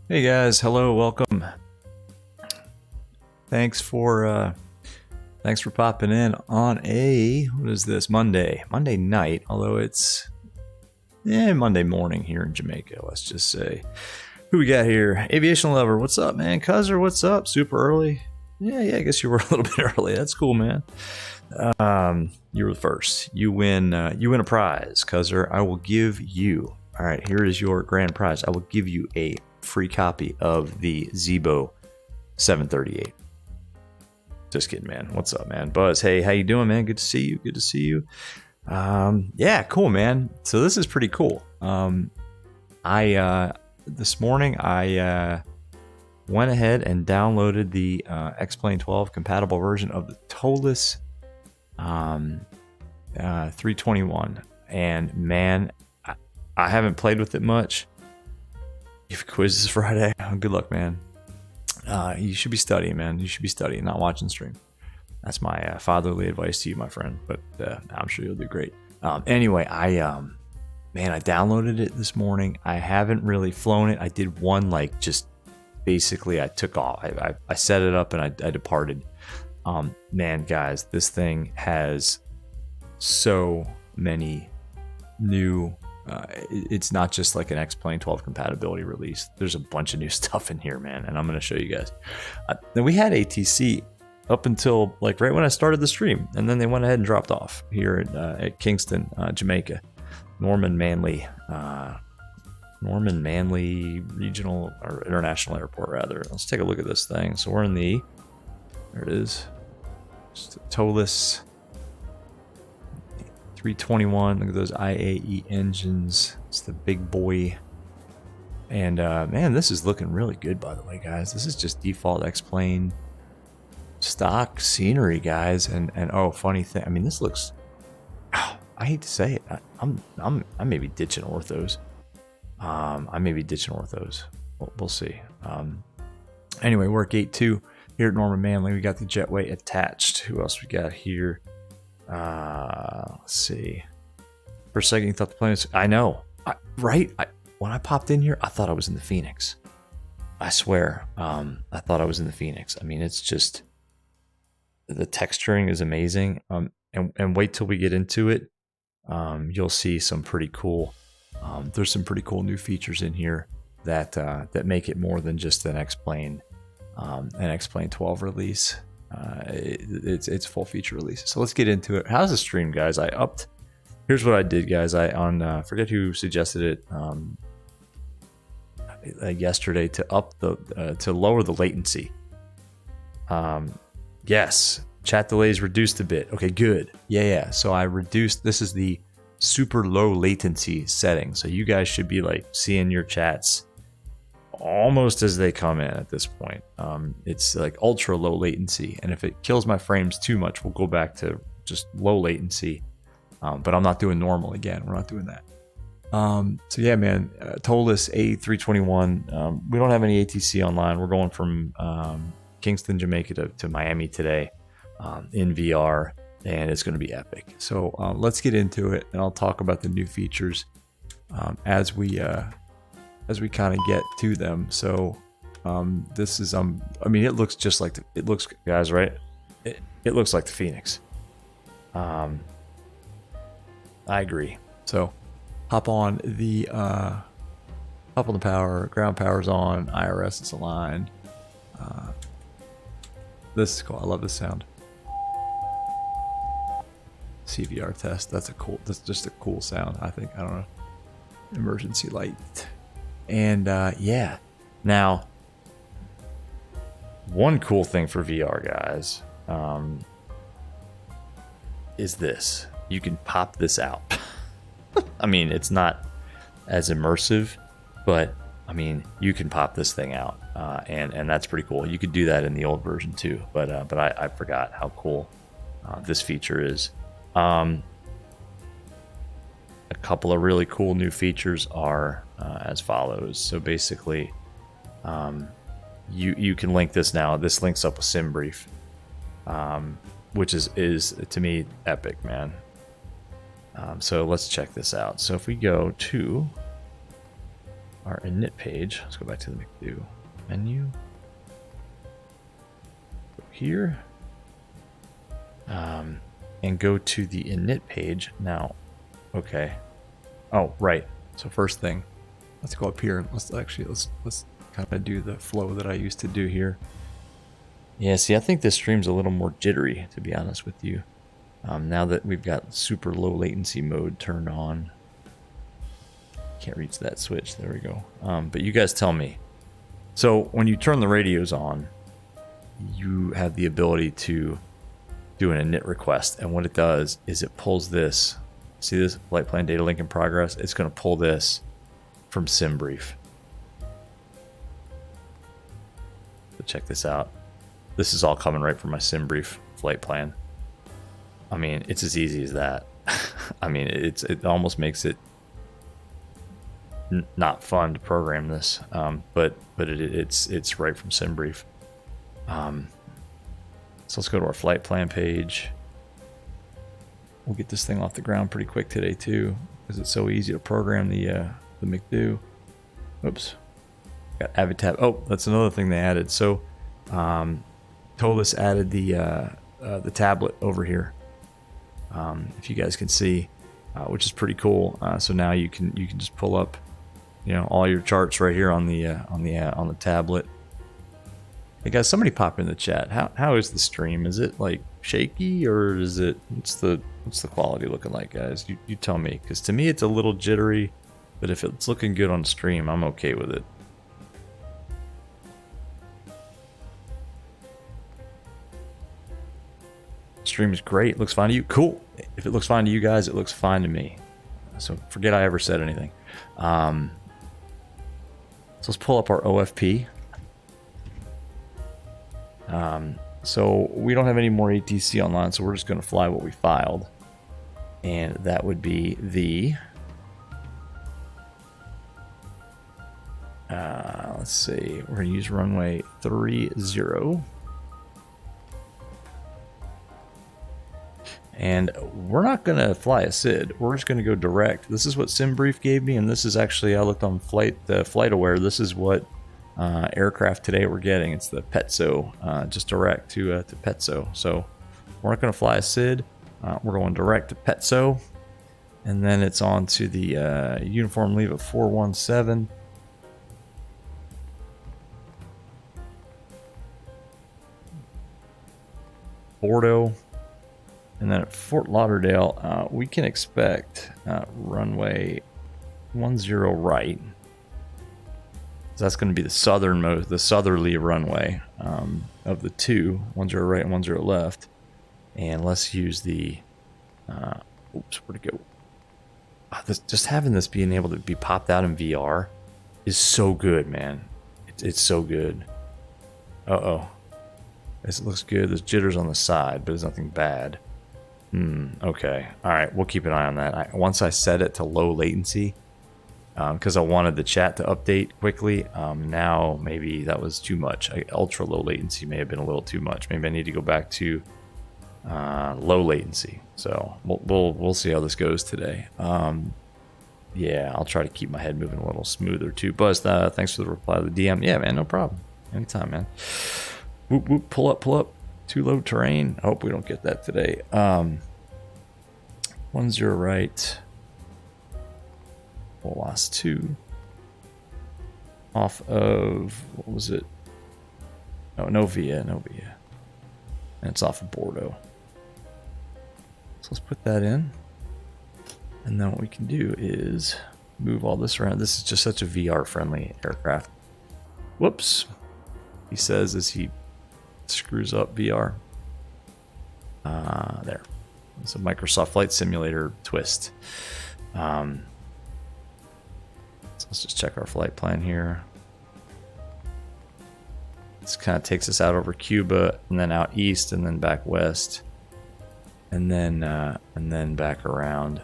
Hey guys, hello, welcome. Thanks for popping in on what is this, Monday night, although it's Monday morning here in Jamaica, let's just say. Who we got here? Aviation Lover, what's up, man? Cuzzer, what's up? Super early. Yeah, I guess you were a little bit early. That's cool, man. You were the first. You win a prize, Cuzzer. I will give you, all right, here is your grand prize. I will give you a free copy of the Zibo 738. Just kidding, man. What's up, man? Buzz, hey, how you doing, man? Good to see you. Good to see you. Yeah, cool, man. So this is pretty cool. This morning I went ahead and downloaded the X-Plane 12 compatible version of the Toliss A321, and man, I haven't played with it much. You have quizzes Friday. Oh, good luck, man. You should be studying, man. You should be studying, not watching stream. That's my fatherly advice to you, my friend. But I'm sure you'll do great. Anyway, I downloaded it this morning. I haven't really flown it. I did one, like, just basically I took off. I set it up and I departed. Man, guys, this thing has so many new. It's not just like an X-Plane 12 compatibility release. There's a bunch of new stuff in here, man, and I'm going to show you guys. Then we had ATC up until like right when I started the stream, and then they went ahead and dropped off here at Kingston, Jamaica, Norman Manley Regional or International Airport, rather. Let's take a look at this thing. So we're in there it is, just Toliss 321. Look at those IAE engines. It's the big boy. And man, this is looking really good, by the way, guys. This is just default X-Plane stock scenery, guys. And oh, funny thing, I mean, this looks, I hate to say it, I may be ditching orthos. We'll see. Anyway, we're at gate 2 here at Norman Manley. We got the jetway attached. Who else we got here? Let's see. For a second, you thought the plane was... I know, right? When I popped in here, I thought I was in the Phoenix. I swear, I thought I was in the Phoenix. I mean, it's just... The texturing is amazing. And wait till we get into it. You'll see some pretty cool... there's some pretty cool new features in here that make it more than just an X-Plane 12 release. It's full feature release. So let's get into it. How's the stream, guys? Here's what I did, guys. I forget who suggested it yesterday to lower the latency. Yes, chat delays reduced a bit. Okay, good. Yeah. So I reduced. This is the super low latency setting. So you guys should be like seeing your chats almost as they come in at this point. It's like ultra low latency, and if it kills my frames too much, we'll go back to just low latency. But I'm not doing normal again. We're not doing that. So yeah, man, Toliss A321. We don't have any ATC online. We're going from Kingston, Jamaica to Miami today in VR, and it's going to be epic. So let's get into it, and I'll talk about the new features as we kind of get to them. So this is I mean, it looks just like it looks, guys, right? It looks like the Phoenix. I agree. So hop on the power. Ground power's on. Aorus is aligned. This is cool. I love this sound. CVR test. That's just a cool sound, I think. I don't know. Emergency light. And yeah, now one cool thing for VR, guys, is this. You can pop this out. I mean, it's not as immersive, but I mean, you can pop this thing out, and that's pretty cool. You could do that in the old version too, but I forgot how cool this feature is. A couple of really cool new features are as follows. So basically, you can link this now. This links up with SimBrief, which is to me epic, man. So let's check this out. So if we go to our init page. Let's go back to the McDo menu. Go here. And go to the init page. Now, okay. Oh, right. So first thing, let's go up here and let's kind of do the flow that I used to do here. Yeah, see, I think this stream's a little more jittery, to be honest with you. Now that we've got super low latency mode turned on. Can't reach that switch. There we go. But you guys tell me. So when you turn the radios on, you have the ability to do an init request, and what it does is it pulls this. See this flight plan data link in progress? It's going to pull this from SimBrief. So check this out. This is all coming right from my SimBrief flight plan. I mean, it's as easy as that. I mean, it almost makes it not fun to program this, but it's right from SimBrief. So let's go to our flight plan page. We'll get this thing off the ground pretty quick today too, because it's so easy to program the McDo. Oops, got AvidTab. Oh, that's another thing they added. So Toliss added the tablet over here. If you guys can see, which is pretty cool. So now you can just pull up, all your charts right here on the tablet. Hey guys, somebody pop in the chat. How is the stream? Is it like shaky, or is it what's the quality looking like, guys? You tell me, because to me it's a little jittery, but if it's looking good on stream, I'm okay with it. Stream is great. Looks fine to you. Cool. If it looks fine to you guys, it looks fine to me. So forget I ever said anything. So let's pull up our OFP. So we don't have any more ATC online, so we're just going to fly what we filed, and that would be the let's see, we're going to use runway 30, and we're not going to fly a SID. We're just going to go direct. This is what SimBrief gave me, and this is actually, I looked on FlightAware. This is what aircraft today we're getting. It's the Petso, just direct to Petso. So we're not going to fly a SID. We're going direct to Petso, and then it's on to the uniform leave at 417. Bordeaux, and then at Fort Lauderdale, we can expect runway 10 right. So that's going to be the southerly runway of the two, 10 right and 10 left. And let's use the, oops, where'd it go? Just having this being able to be popped out in VR is so good, man. It's so good. Uh-oh. This looks good. There's jitters on the side, but there's nothing bad. Okay. All right, we'll keep an eye on that. Once I set it to low latency, because I wanted the chat to update quickly. Now maybe that was too much. Ultra low latency may have been a little too much. Maybe I need to go back to low latency. So we'll see how this goes today. Yeah, I'll try to keep my head moving a little smoother too. Buzz, thanks for the reply to the DM. Yeah, man, no problem. Anytime, man. Whoop whoop, pull up. Too low terrain. I hope we don't get that today. 10 right. We'll lost 2 off of, what was it? Oh, Novia. And it's off of Bordeaux. So let's put that in. And then what we can do is move all this around. This is just such a VR friendly aircraft. Whoops. He says as he screws up VR. There. It's a Microsoft Flight Simulator twist. So let's just check our flight plan here. This kind of takes us out over Cuba, and then out east, and then back west, and then back around.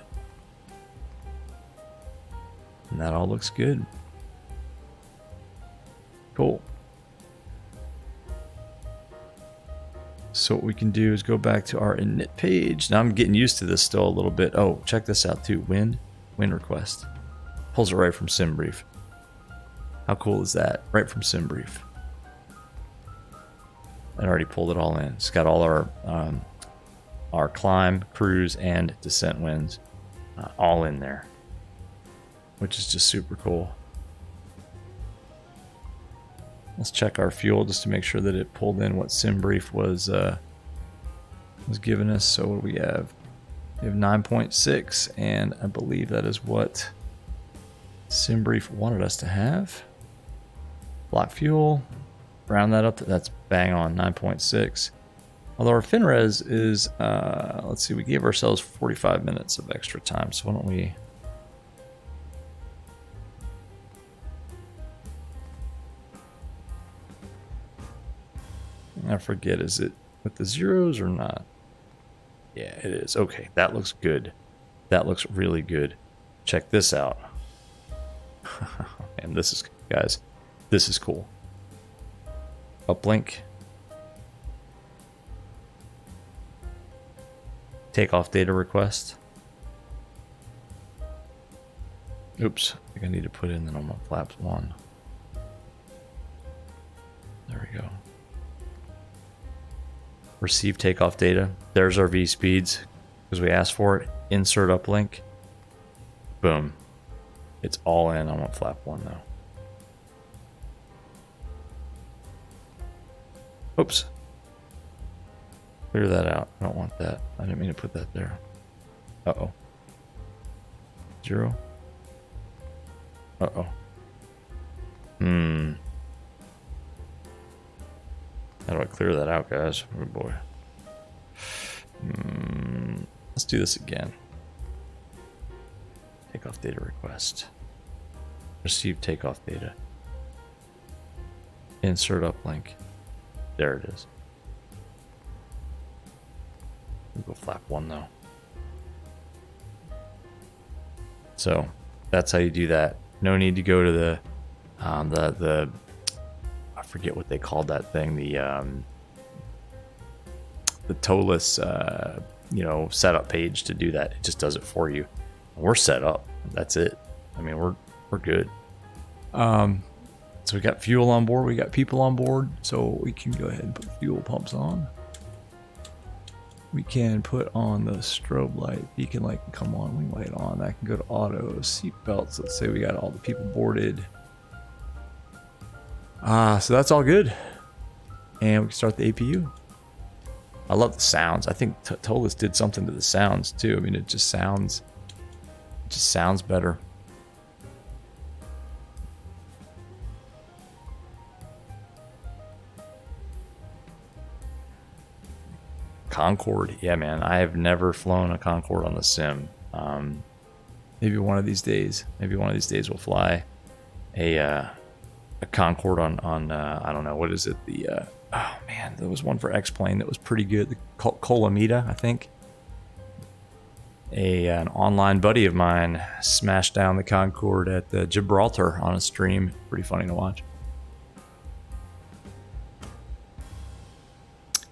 And that all looks good. Cool. So what we can do is go back to our init page. Now I'm getting used to this still a little bit. Oh, check this out too. Wind request. Pulls it right from SimBrief. How cool is that? Right from SimBrief. I already pulled it all in. It's got all our climb, cruise, and descent winds all in there, which is just super cool. Let's check our fuel just to make sure that it pulled in what SimBrief was giving us. So what do we have? We have 9.6, and I believe that is what SimBrief wanted us to have. Block fuel, round that up. That's bang on 9.6. Although our FinRes is, let's see, we gave ourselves 45 minutes of extra time. So why don't we? I forget, is it with the zeros or not? Yeah, it is. Okay, that looks good. That looks really good. Check this out. And this is, guys, this is cool. Uplink. Takeoff data request. Oops, I think I need to put in the normal flaps 1. There we go. Receive takeoff data. There's our V speeds because we asked for it. Insert uplink. Boom. It's all in. I want flap 1 now. Oops. Clear that out. I don't want that. I didn't mean to put that there. Uh-oh. 0. Uh-oh. How do I clear that out, guys? Oh boy. Let's do this again. Takeoff data request. Receive takeoff data. Insert uplink. There it is. We'll go flap 1 though. So that's how you do that. No need to go to the I forget what they called that thing, the Toliss setup page to do that. It just does it for you. We're set up. That's it. I mean, we're good. So we got fuel on board, we got people on board, so we can go ahead and put fuel pumps on. We can put on the strobe light, beacon light can come on, wing light on. That can go to auto, seat belts. Let's say we got all the people boarded. So that's all good. And we can start the APU. I love the sounds. I think Toliss did something to the sounds too. I mean, it just sounds better. Concorde, yeah, man. I have never flown a Concorde on the sim. Maybe one of these days. Maybe one of these days we'll fly a Concorde on I don't know, what is it? The oh man, there was one for X-Plane that was pretty good. The Colamita, I think. An online buddy of mine smashed down the Concorde at the Gibraltar on a stream. Pretty funny to watch.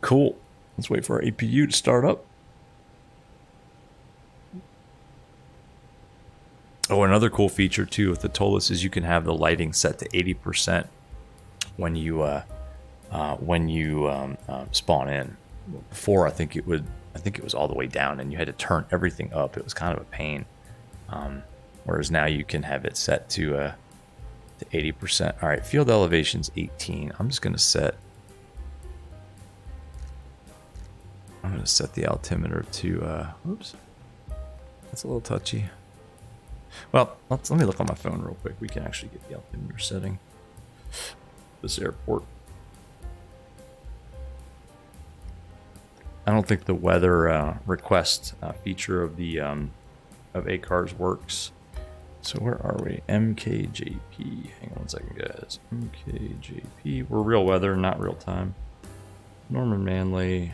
Cool. Let's wait for our APU to start up. Oh, another cool feature too with the Toliss is you can have the lighting set to 80% when you spawn in. Before, I think it was all the way down, and you had to turn everything up. It was kind of a pain. Whereas now you can have it set to 80%. All right, field elevation's 18. I'm just gonna set the altimeter to, oops, that's a little touchy. Well, let me look on my phone real quick. We can actually get the altimeter setting. This airport. I don't think the weather request feature of the of ACARS works. So where are we? MKJP. Hang on one second, guys. MKJP. We're real weather, not real time. Norman Manley.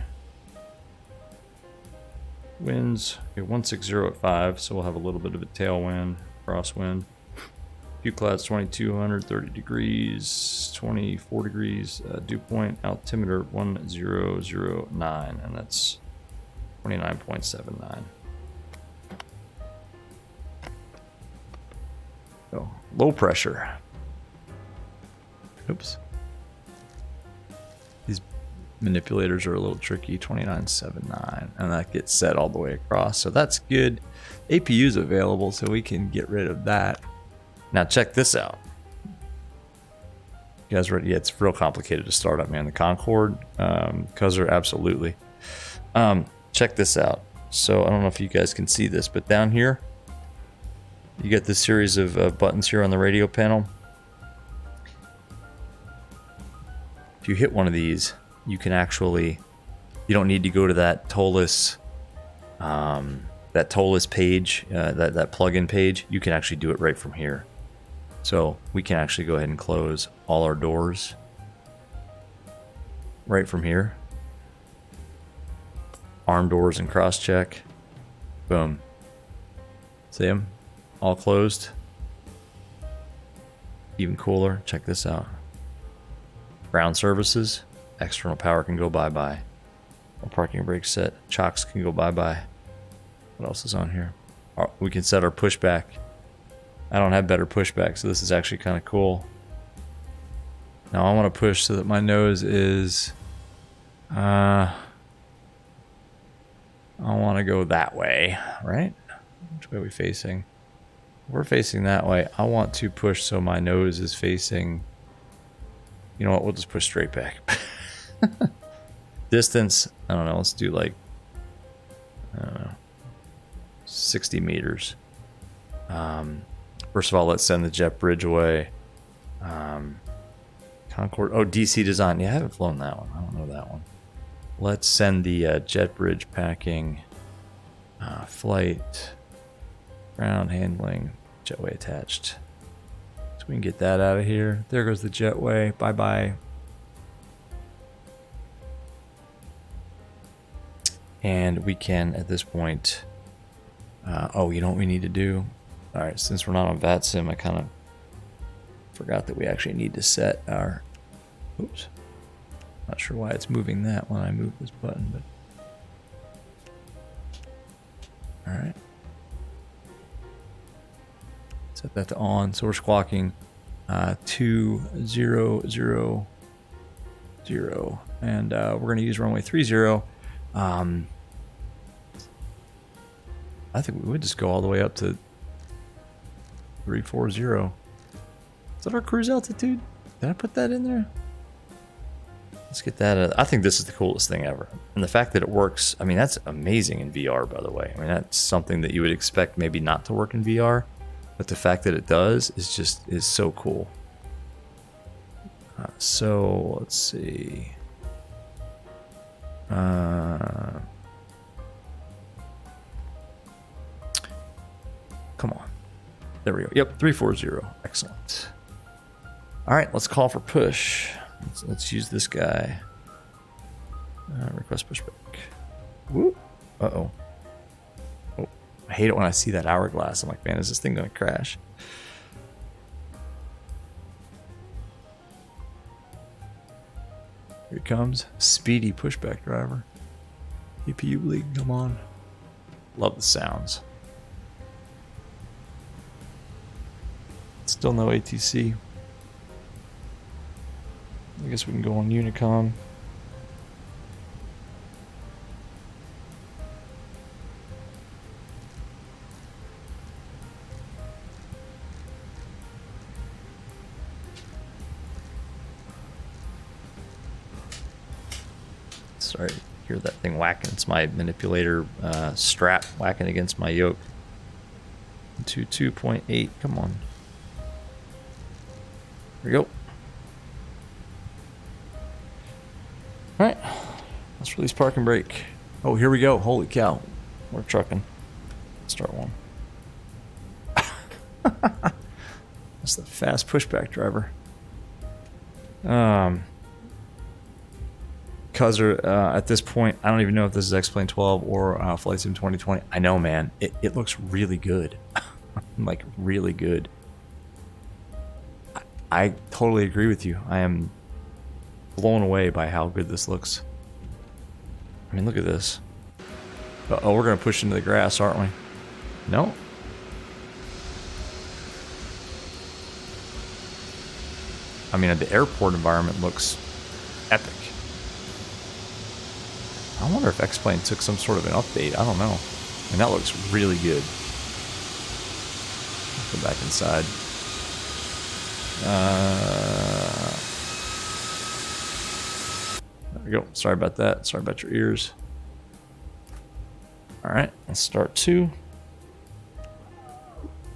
Winds, okay, 160 at 5, so we'll have a little bit of a tailwind, crosswind. View clouds 2200, 30 degrees, 24 degrees. Dew point altimeter 1009, and that's 29.79. So low pressure. Oops. These manipulators are a little tricky. 2979, and that gets set all the way across, so that's good. APU is available, so we can get rid of that. Now check this out. You guys ready? Yeah, it's real complicated to start up, man. The Concorde, Cuzzer, absolutely. Check this out. So I don't know if you guys can see this, but down here, you get this series of buttons here on the radio panel. If you hit one of these, you can actually, you don't need to go to that Toliss, page, that plugin page. You can actually do it right from here. So we can actually go ahead and close all our doors right from here. Arm doors and cross check. Boom. See them? All closed. Even cooler. Check this out. Ground services. External power can go bye-bye. Our parking brake set. Chocks can go bye-bye. What else is on here? We can set our pushback. I don't have better pushback, so this is actually kind of cool. Now I want to push so that my nose is... I want to go that way, right? Which way are we facing? We're facing that way. I want to push so my nose is facing... You know what? We'll just push straight back. Distance, I don't know. Let's do like, I don't know, 60 meters. First of all, let's send the jet bridge away. Concorde. Oh, DC design. Yeah, I haven't flown that one. I don't know that one. Let's send the jet bridge packing, flight, ground handling, jetway attached. So we can get that out of here. There goes the jetway. Bye bye. And we can, at this point, oh, you know what we need to do? All right, since we're not on VATSIM, I kind of forgot that we actually need to set our, oops, not sure why it's moving that when I move this button, but all right. Set that to on, so we're squawking 2000, and we're gonna use runway 30. I think we would just go all the way up to 340. Is that our cruise altitude? Did I put that in there? Let's get that. I think this is the coolest thing ever. And the fact that it works, I mean, that's amazing in VR, by the way. I mean, that's something that you would expect maybe not to work in VR, but the fact that it does is so cool. So let's see. Come on. There we go. Yep, 340. Excellent. All right, let's call for push. Let's use this guy. Request pushback. Whoop. Uh-oh. Oh, I hate it when I see that hourglass. I'm like, man, is this thing going to crash? Here it comes. Speedy pushback driver. APU bleed, come on. Love the sounds. Still no ATC. I guess we can go on Unicom. Sorry, hear that thing whacking. It's my manipulator strap whacking against my yoke. To 2.8, come on. Here we go. All right, let's release park and brake. Oh, here we go. Holy cow, we're trucking. Start one. That's the fast pushback driver. Cuzzer, at this point, I don't even know if this is X-Plane 12 or Flight Sim 2020. I know, man, it looks really good. Like, really good. I totally agree with you. I am blown away by how good this looks. I mean, look at this. Oh, we're going to push into the grass, aren't we? No. I mean, the airport environment looks epic. I wonder if X-Plane took some sort of an update. I don't know. And that looks really good. Go back inside. There we go. Sorry about that. Sorry about your ears. All right, let's start 2.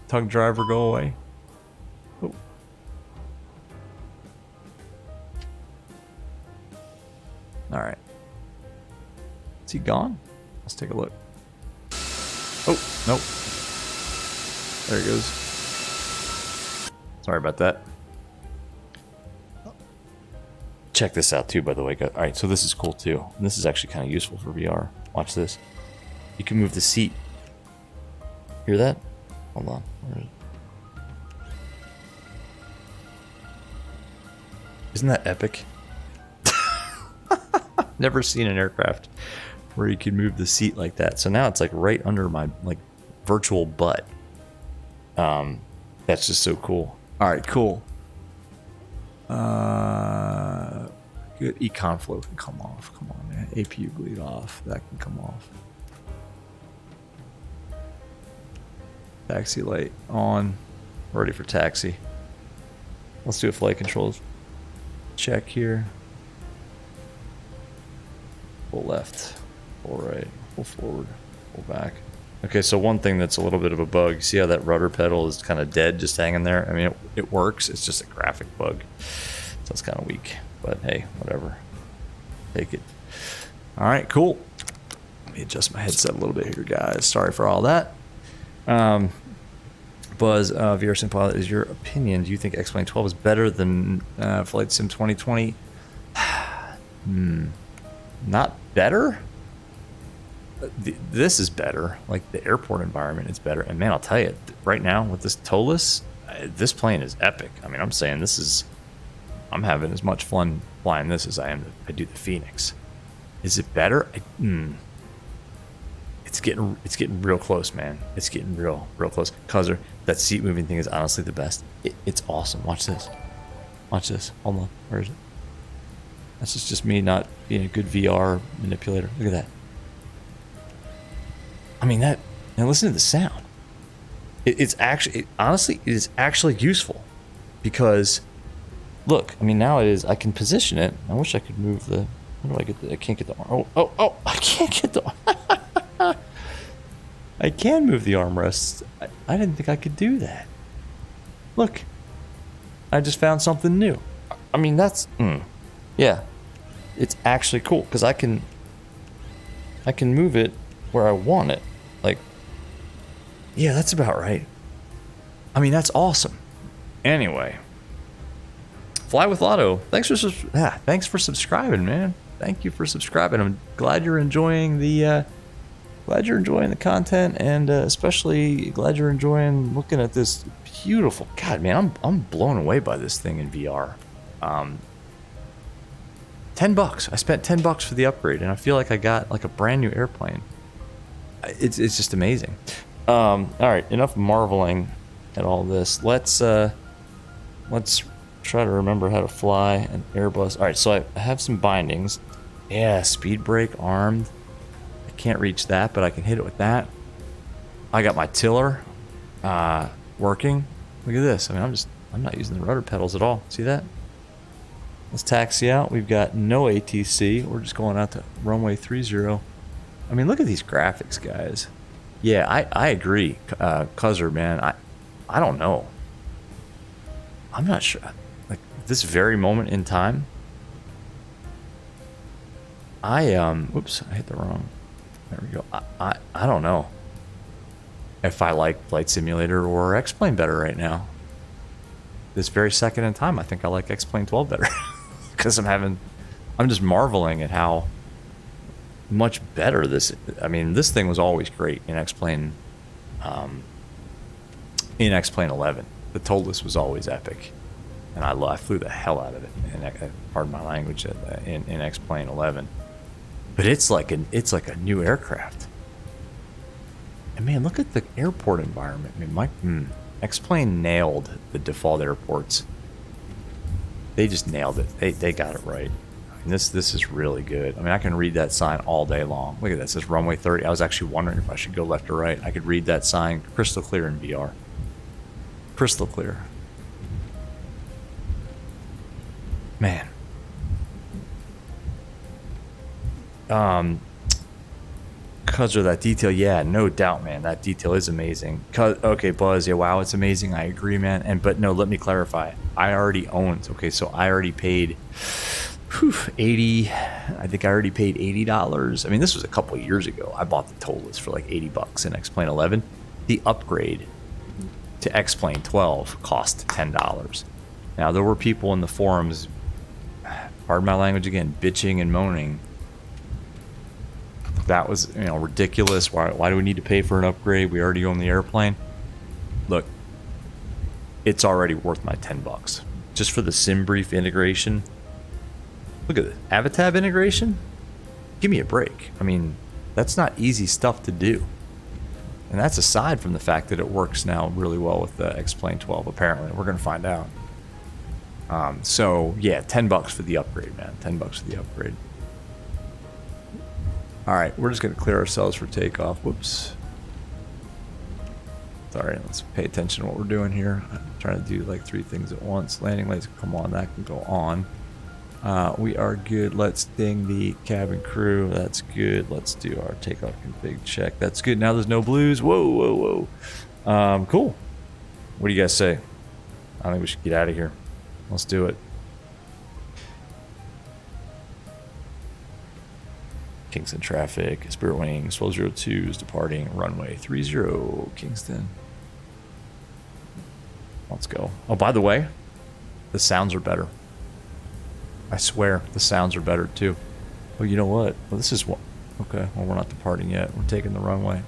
Tug driver, go away. Oh. All right. Is he gone? Let's take a look. Oh, nope. There he goes. Sorry about that. Check this out too, by the way. All right, so this is cool too. And this is actually kind of useful for VR. Watch this. You can move the seat. Hear that? Hold on. Where is it? Isn't that epic? Never seen an aircraft where you can move the seat like that. So now it's like right under my like virtual butt. That's just so cool. All right, cool. Good. Econ flow can come off. Come on, man. APU bleed off. That can come off. Taxi light on. Ready for taxi. Let's do a flight controls check here. Pull left, pull right, pull forward, pull back. Okay, so one thing that's a little bit of a bug, you see how that rudder pedal is kind of dead, just hanging there? I mean, it works, it's just a graphic bug. So it's kind of weak, but hey, whatever. Take it. All right, cool. Let me adjust my headset a little bit here, guys. Sorry for all that. Buzz, VR Sim Pilot, is your opinion, do you think X-Plane 12 is better than Flight Sim 2020? Not better? This is better. Like, the airport environment is better. And man, I'll tell you, right now with this Toliss, this plane is epic. I mean, I'm saying this is... I'm having as much fun flying this as I do the Phoenix. Is it better? It's getting real close, man. It's getting real close. Cause that seat moving thing is honestly the best. It's awesome. Watch this. Watch this. Hold on. Where is it? That's just me not being a good VR manipulator. Look at that. I mean that. And listen to the sound. It's actually, honestly, it is actually useful because, look. I mean, now it is. I can position it. I wish I could move the. How do I get the? I can't get the arm. Oh! I can't get the. I can move the armrests. I didn't think I could do that. Look. I just found something new. I mean, that's. Yeah. It's actually cool because I can move it where I want it. Like, yeah, that's about right. I mean, that's awesome. Anyway, Fly with Lotto. Thanks for subscribing, man. Thank you for subscribing. I'm glad you're enjoying the content, and especially glad you're enjoying looking at this beautiful. God, man, I'm blown away by this thing in VR. $10. I spent $10 for the upgrade, and I feel like I got like a brand new airplane. It's just amazing. All right, enough marveling at all this. Let's try to remember how to fly an Airbus. All right, so I have some bindings. Yeah, speed brake armed. I can't reach that, but I can hit it with that. I got my tiller working. Look at this. I mean, I'm not using the rudder pedals at all. See that? Let's taxi out. We've got no ATC. We're just going out to runway 30. I mean, look at these graphics, guys. Yeah, I agree. Cuzzer, man, I don't know. I'm not sure. Like, this very moment in time, whoops, I hit the wrong. There we go. I don't know if I like Flight Simulator or X-Plane better right now. This very second in time, I think I like X-Plane 12 better. Because I'm just marveling at how much better this. I mean, this thing was always great in X-Plane 11. The Toliss was always epic, and I flew the hell out of it. And pardon my language, in X-Plane 11. But it's like a new aircraft. And man, look at the airport environment. I mean, X-Plane nailed the default airports. they just nailed it. They got it right. I mean, this is really good. I mean, I can read that sign all day long. Look at this. This runway 30. I was actually wondering if I should go left or right. I could read that sign crystal clear in VR. Crystal clear. Man. Because of that detail, yeah, no doubt, man. That detail is amazing. Okay, Buzz, yeah, wow, it's amazing. I agree, man. But no, let me clarify. I already owned. Okay, so I already paid 80. I think I already paid $80. I mean, this was a couple of years ago. I bought the Toliss for like $80 in X-Plane 11. The upgrade to X-Plane 12 cost $10. Now, there were people in the forums, pardon my language again, bitching and moaning. That was, you know, ridiculous. Why do we need to pay for an upgrade? We already own the airplane. Look, it's already worth my $10 just for the SimBrief integration. Look at this Avatab integration. Give me a break. I mean, that's not easy stuff to do, and that's aside from the fact that it works now really well with the X-Plane 12. Apparently, we're gonna find out. So yeah, $10 for the upgrade, man. $10 for the upgrade. All right, we're just going to clear ourselves for takeoff. Whoops. Sorry, let's pay attention to what we're doing here. I'm trying to do like 3 things at once. Landing lights, come on, that can go on. We are good. Let's ding the cabin crew. That's good. Let's do our takeoff config check. That's good. Now there's no blues. Whoa, whoa, whoa. Cool. What do you guys say? I think we should get out of here. Let's do it. Kingston traffic, Spirit Wings, 1202 is departing, runway 30, Kingston. Let's go. Oh, by the way, the sounds are better. I swear, the sounds are better too. Oh, you know what? Well, this is what. Okay, well, we're not departing yet. We're taking the runway.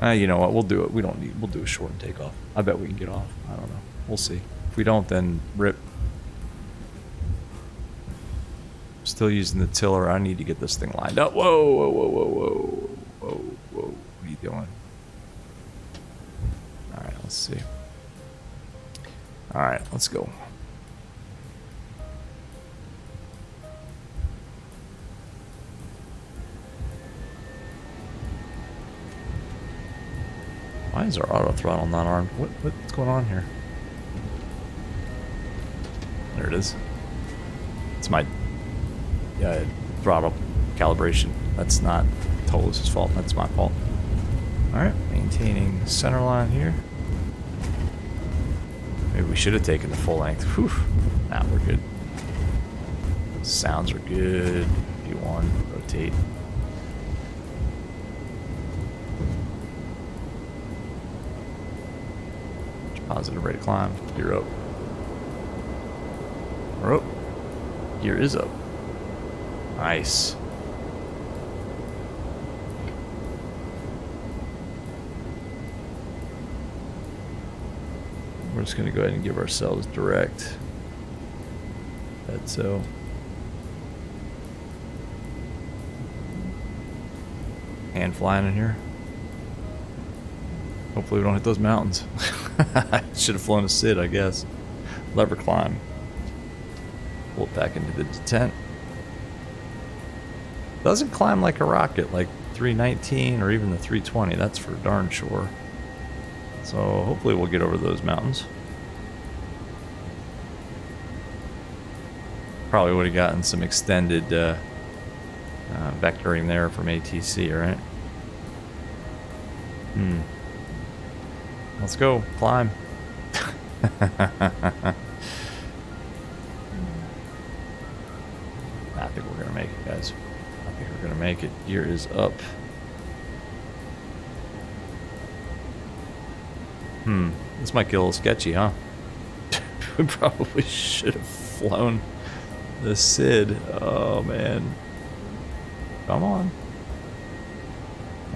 You know what? We'll do it. We'll do a short takeoff. I bet we can get off. I don't know. We'll see. If we don't, then rip. Still using the tiller. I need to get this thing lined up. Whoa, whoa, whoa, whoa, whoa, whoa, whoa. What are you doing? All right, let's see. All right, let's go. Why is our auto throttle not armed? What's going on here? There it is. It's my throttle calibration. That's not Toliss's fault. That's my fault. All right, maintaining center line here. Maybe we should have taken the full length. Whew. Nah, we're good. Sounds are good. P1, rotate. Positive rate of climb. Gear up. We're up. Gear is up. Nice. We're just going to go ahead and give ourselves direct. That's so. Hand flying in here. Hopefully we don't hit those mountains. I should have flown a SID, I guess. Lever climb. Pull it back into the detent. Doesn't climb like a rocket, like 319 or even the 320. That's for darn sure. So hopefully we'll get over those mountains. Probably would have gotten some extended vectoring there from ATC, right? Let's go, climb. I think we're gonna make it, guys. I think we're gonna make it. Gear is up. This might get a little sketchy, huh? We probably should have flown the SID. Oh man. Come on.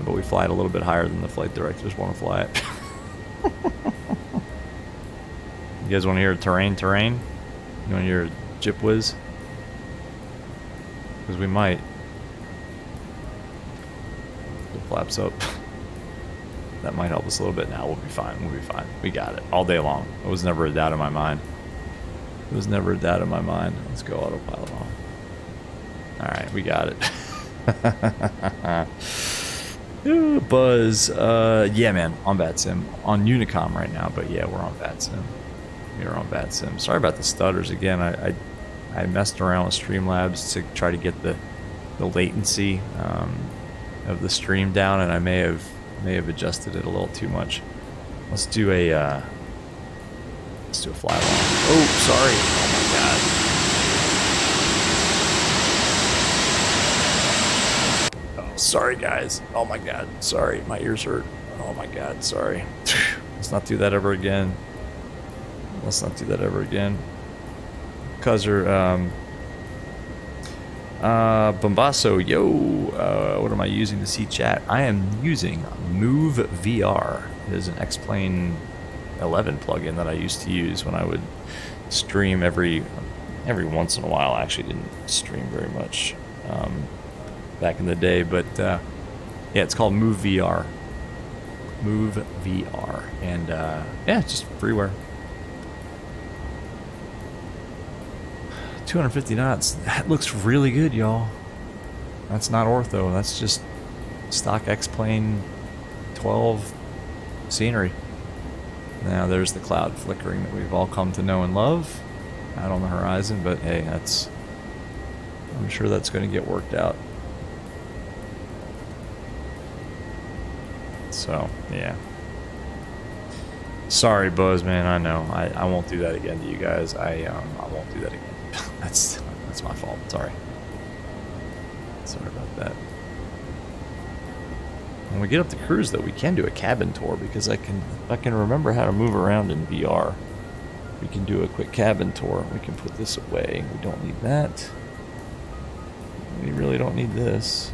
But we fly it a little bit higher than the flight directors want to fly it. You guys want to hear terrain? You want to hear Jip Whiz? Because we might. The flaps up. That might help us a little bit. Now we'll be fine. We'll be fine. We got it all day long. It was never a doubt in my mind. It was never a doubt in my mind. Let's go autopilot on. Alright, we got it. Ooh, Buzz. Yeah, man, on VATSIM. On Unicom right now, but yeah, we're on VATSIM. We're on VATSIM. Sorry about the stutters again. I messed around with Streamlabs to try to get the latency of the stream down, and I may have adjusted it a little too much. Let's do a fly along. Oh, sorry. Oh my god. Oh, sorry guys. Oh my god. Sorry, my ears hurt. Oh my god. Sorry. Let's not do that ever again. Let's not do that ever again. Cuzzer, Bombasso, yo, what am I using to see chat? I am using Move VR. It is an X-Plane 11 plugin that I used to use when I would stream every once in a while. I actually didn't stream very much back in the day, but yeah, it's called Move VR. Move VR, and yeah, it's just freeware. 250 knots. That looks really good, y'all. That's not ortho. That's just stock X-Plane 12 scenery. Now there's the cloud flickering that we've all come to know and love out on the horizon, but hey, that's, I'm sure that's going to get worked out. So, yeah. Sorry, Buzz, man. I know. I won't do that again to you guys. I won't do that again. That's my fault. Sorry. Sorry about that. When we get up to cruise, though, we can do a cabin tour because I can remember how to move around in VR. We can do a quick cabin tour. We can put this away. We don't need that. We really don't need this.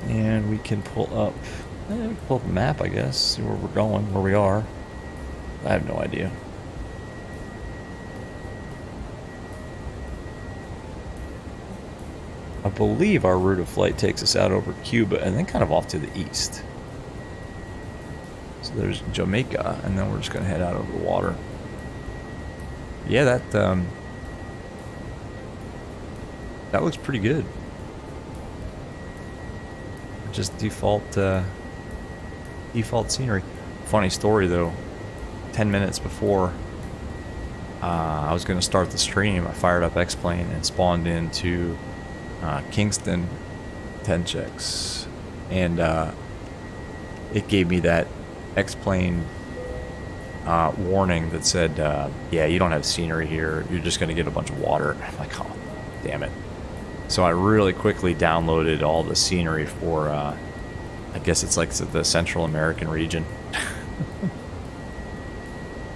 And we can pull up. We can pull up a map, I guess. See where we're going, where we are. I have no idea. I believe our route of flight takes us out over Cuba and then kind of off to the east. So there's Jamaica, and then we're just going to head out over the water. Yeah, that looks pretty good. Just default scenery. Funny story though. 10 minutes before I was going to start the stream, I fired up X-Plane and spawned into Kingston 10 checks, and it gave me that X-Plane warning that said, yeah, you don't have scenery here, you're just going to get a bunch of water. I'm like, oh, damn it. So I really quickly downloaded all the scenery for, I guess it's like the Central American region.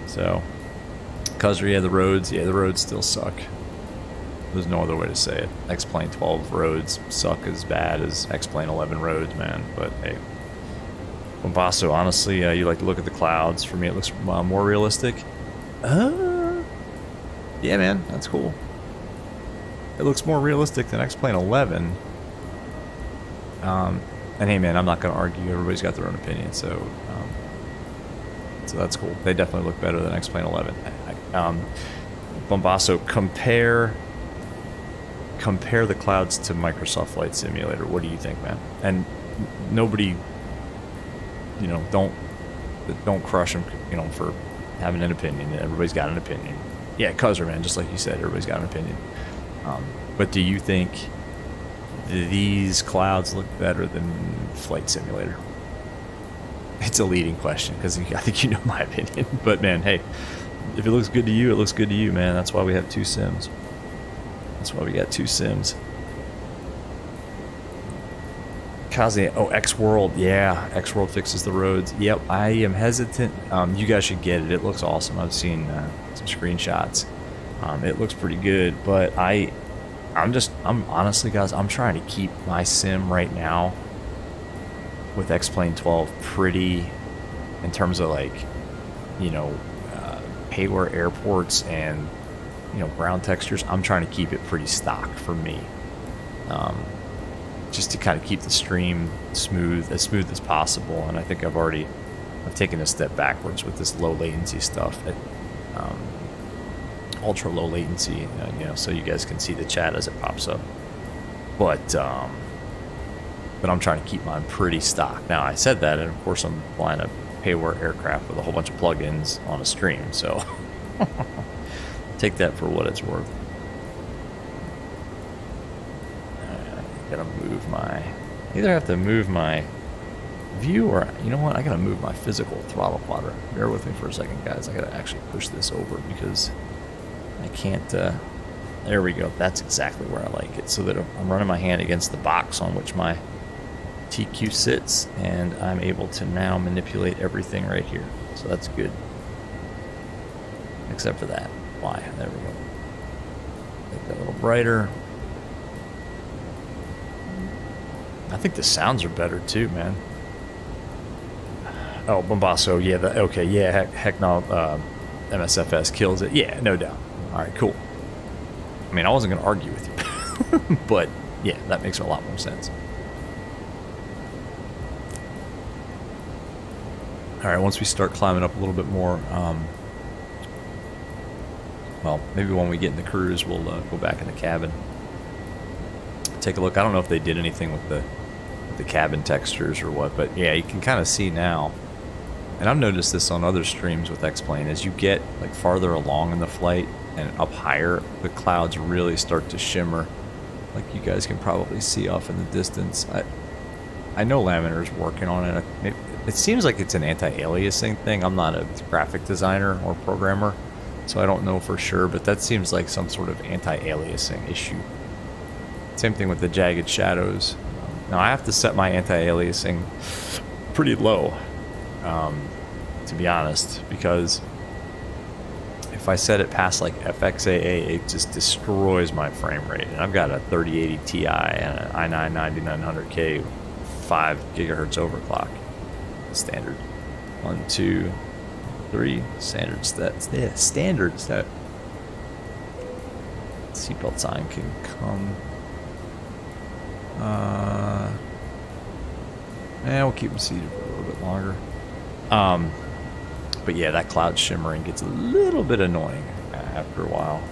So, cause yeah, the roads still suck. There's no other way to say it. X-Plane 12 roads suck as bad as X-Plane 11 roads, man. But hey, Bombasso, honestly, you like to look at the clouds. For me, it looks more realistic. Yeah, man, that's cool. It looks more realistic than X-Plane 11. And hey, man, I'm not going to argue. Everybody's got their own opinion, so that's cool. They definitely look better than X-Plane 11. Bombasso, compare the clouds to Microsoft Flight Simulator. What do you think, man? And nobody, you know, don't crush them, you know, for having an opinion. Everybody's got an opinion. Yeah, Cuzzer, man, just like you said, everybody's got an opinion. But do you think these clouds look better than Flight Simulator? It's a leading question because I think you know my opinion. But man, hey, if it looks good to you, it looks good to you, man. That's why we have two sims. That's why we got two sims. Kazi, oh, X-World, yeah, X-World fixes the roads. Yep, I am hesitant. You guys should get it. It looks awesome. I've seen some screenshots. It looks pretty good, but I'm honestly, guys, I'm trying to keep my sim right now with X-Plane 12 pretty, in terms of like, you know, payware airports and, you know, ground textures. I'm trying to keep it pretty stock for me, just to kind of keep the stream as smooth as possible. And I think I've taken a step backwards with this low latency stuff. ultra low latency, you know, so you guys can see the chat as it pops up. But I'm trying to keep mine pretty stock. Now, I said that, and of course I'm flying a payware aircraft with a whole bunch of plugins on a stream, so take that for what it's worth. I gotta move my, either have to move my view, or you know what, I gotta move my physical throttle plotter. Bear with me for a second, guys. I gotta actually push this over because I can't, there we go. That's exactly where I like it, so that I'm running my hand against the box on which my TQ sits, and I'm able to now manipulate everything right here. So that's good. Except for that. Why? There we go. Make that a little brighter. I think the sounds are better too, man. Oh, Bombasso, yeah, okay, yeah, heck no, MSFS kills it. Yeah, no doubt. All right, cool. I mean, I wasn't going to argue with you, but yeah, that makes a lot more sense. All right, once we start climbing up a little bit more, well, maybe when we get in the cruise, we'll go back in the cabin. Take a look. I don't know if they did anything with the cabin textures or what, but yeah, you can kind of see now. And I've noticed this on other streams with X-Plane. As you get like farther along in the flight and up higher, the clouds really start to shimmer, like you guys can probably see off in the distance. I know Laminator's working on it. It seems like it's an anti-aliasing thing. I'm not a graphic designer or programmer, so I don't know for sure, but that seems like some sort of anti-aliasing issue. Same thing with the jagged shadows. Now I have to set my anti-aliasing pretty low, to be honest, because if I set it past like FXAA, it just destroys my frame rate. And I've got a 3080 Ti and an i9 9900K 5 gigahertz overclock. Standard. 1, 2, 3. Standard stats. Yeah, standard stat. Seatbelt sign can come. We'll keep them seated for a little bit longer. But yeah, that cloud shimmering gets a little bit annoying after a while.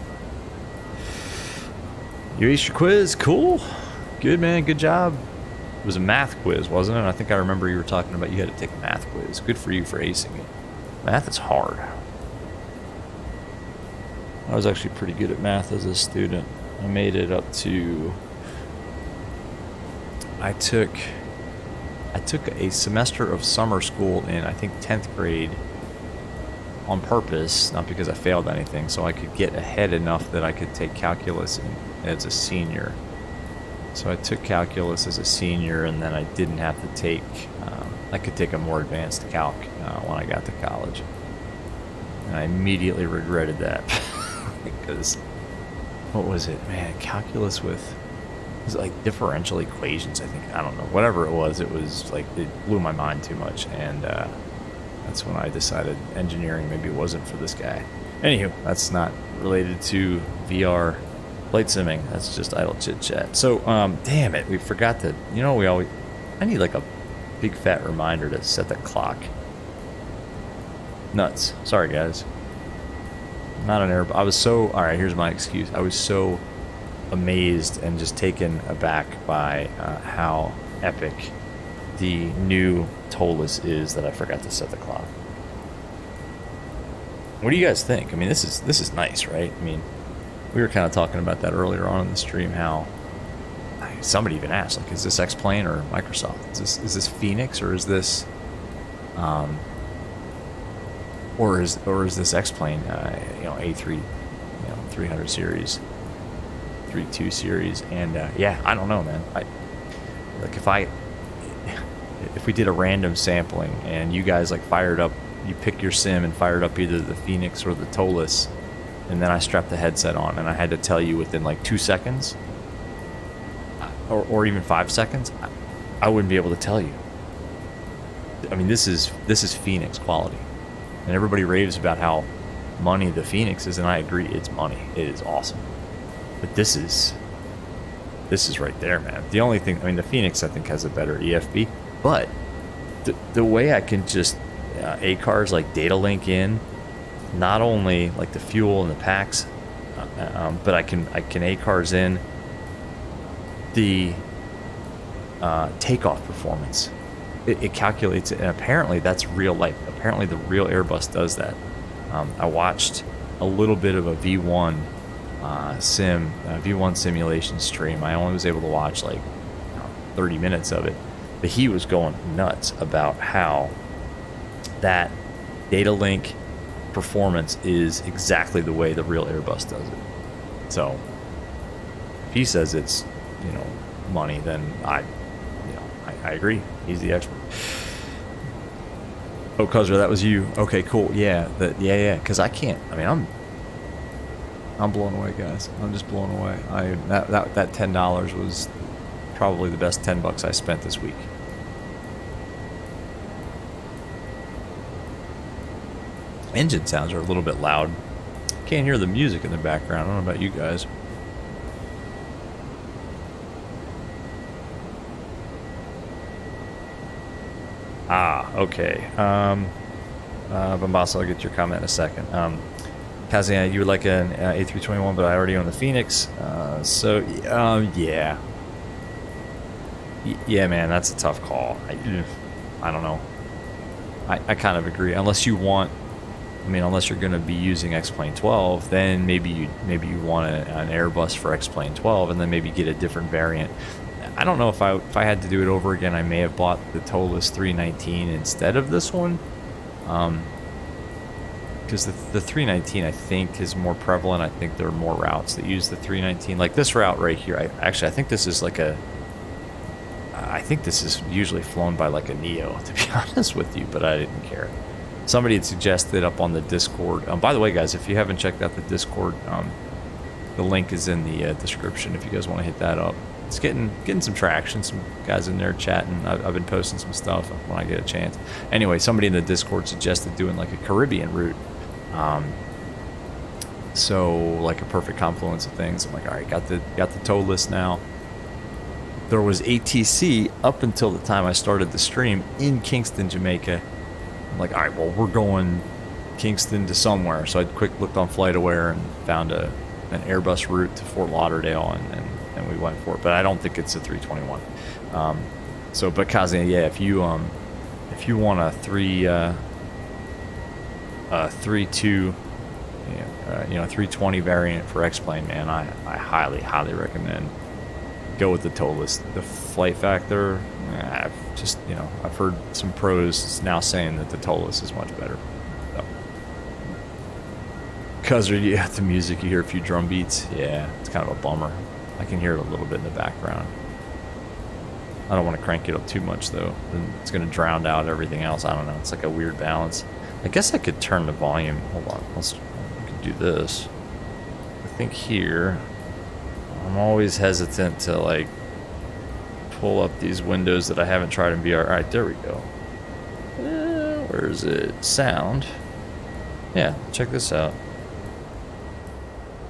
You aced your quiz. Cool. Good, man. Good job. It was a math quiz, wasn't it? I think I remember you were talking about you had to take a math quiz. Good for you for acing it. Math is hard. I was actually pretty good at math as a student. I made it up to... I took a semester of summer school in, I think, 10th grade on purpose, not because I failed anything, so I could get ahead enough that I could take calculus as a senior. So I took calculus as a senior, and then I didn't have to take, I could take a more advanced calc when I got to college. And I immediately regretted that. Because, what was it? Man, calculus with, it was like differential equations, I think. I don't know. Whatever it was like, it blew my mind too much. And that's when I decided engineering maybe wasn't for this guy. Anywho, that's not related to VR flight simming. That's just idle chit chat. So, damn it, we forgot to, you know, I need like a big fat reminder to set the clock. Nuts. Sorry, guys. Not an error. I was so, alright, here's my excuse. I was so amazed and just taken aback by how epic the new Toliss is that I forgot to set the clock. What do you guys think? I mean, this is nice, right? I mean, we were kind of talking about that earlier on in the stream, how somebody even asked, like, is this X-Plane or Microsoft? Is this Phoenix, or is this or is this X-Plane, A3, 300 series, 32 series? And yeah, I don't know, man. If we did a random sampling and you guys like fired up, you pick your sim and fired up either the Phoenix or the Toliss, and then I strapped the headset on and I had to tell you within like 2 seconds or even 5 seconds, I wouldn't be able to tell you. I mean, this is Phoenix quality, and everybody raves about how money the Phoenix is, and I agree, it's money. It is awesome, but this is right there, man. The only thing, I mean, the Phoenix I think has a better EFB, but the way I can just ACARS like data link in not only like the fuel and the packs, but I can ACARS in the takeoff performance. It calculates it, and apparently that's real life. Apparently the real Airbus does that. I watched a little bit of a V1 V1 simulation stream. I only was able to watch like 30 minutes of it, but he was going nuts about how that data link performance is exactly the way the real Airbus does it. So if he says it's, you know, money, then I agree. He's the expert. Oh, Cuzzer, that was you. Okay, cool. Yeah, yeah. Because I can't. I mean, I'm blown away, guys. I'm just blown away. That $10 was probably the best $10 I spent this week. Engine sounds are a little bit loud. Can't hear the music in the background. I don't know about you guys. Okay. Bombasa, I'll get your comment in a second. Kazian, you would like an A321, but I already own the Phoenix. Yeah. Yeah, man, that's a tough call. I don't know. I kind of agree. Unless you want, unless you're going to be using X-Plane 12, then maybe you want an Airbus for X-Plane 12, and then maybe get a different variant. I don't know if I had to do it over again, I may have bought the Toliss 319 instead of this one, because the 319 I think is more prevalent. I think there are more routes that use the 319, like this route right here. I think this is like I think this is usually flown by like a Neo, to be honest with you, but I didn't care. Somebody had suggested up on the Discord. By the way, guys, if you haven't checked out the Discord, the link is in the description if you guys want to hit that up. It's getting some traction. Some guys in there chatting. I've been posting some stuff when I get a chance. Anyway, somebody in the Discord suggested doing like a Caribbean route. So like a perfect confluence of things. I'm like, all right, got the tow list now. There was ATC up until the time I started the stream in Kingston, Jamaica. I'm like, all right, well, we're going Kingston to somewhere. So I quick looked on FlightAware and found an Airbus route to Fort Lauderdale, and we went for it. But I don't think it's a 321. But Kazian, yeah, if you want a 320 variant for X-Plane, man, I highly recommend go with the Toliss. The flight factor, I've heard some pros now saying that the Toliss is much better. So. Cuz you have the music, you hear a few drum beats. Yeah, it's kind of a bummer. I can hear it a little bit in the background. I don't want to crank it up too much though. Then it's going to drown out everything else. I don't know. It's like a weird balance. I guess I could turn the volume. Hold on. We could do this. I think here, I'm always hesitant to like pull up these windows that I haven't tried in VR. All right, there we go. Where is it? Sound. Yeah, check this out.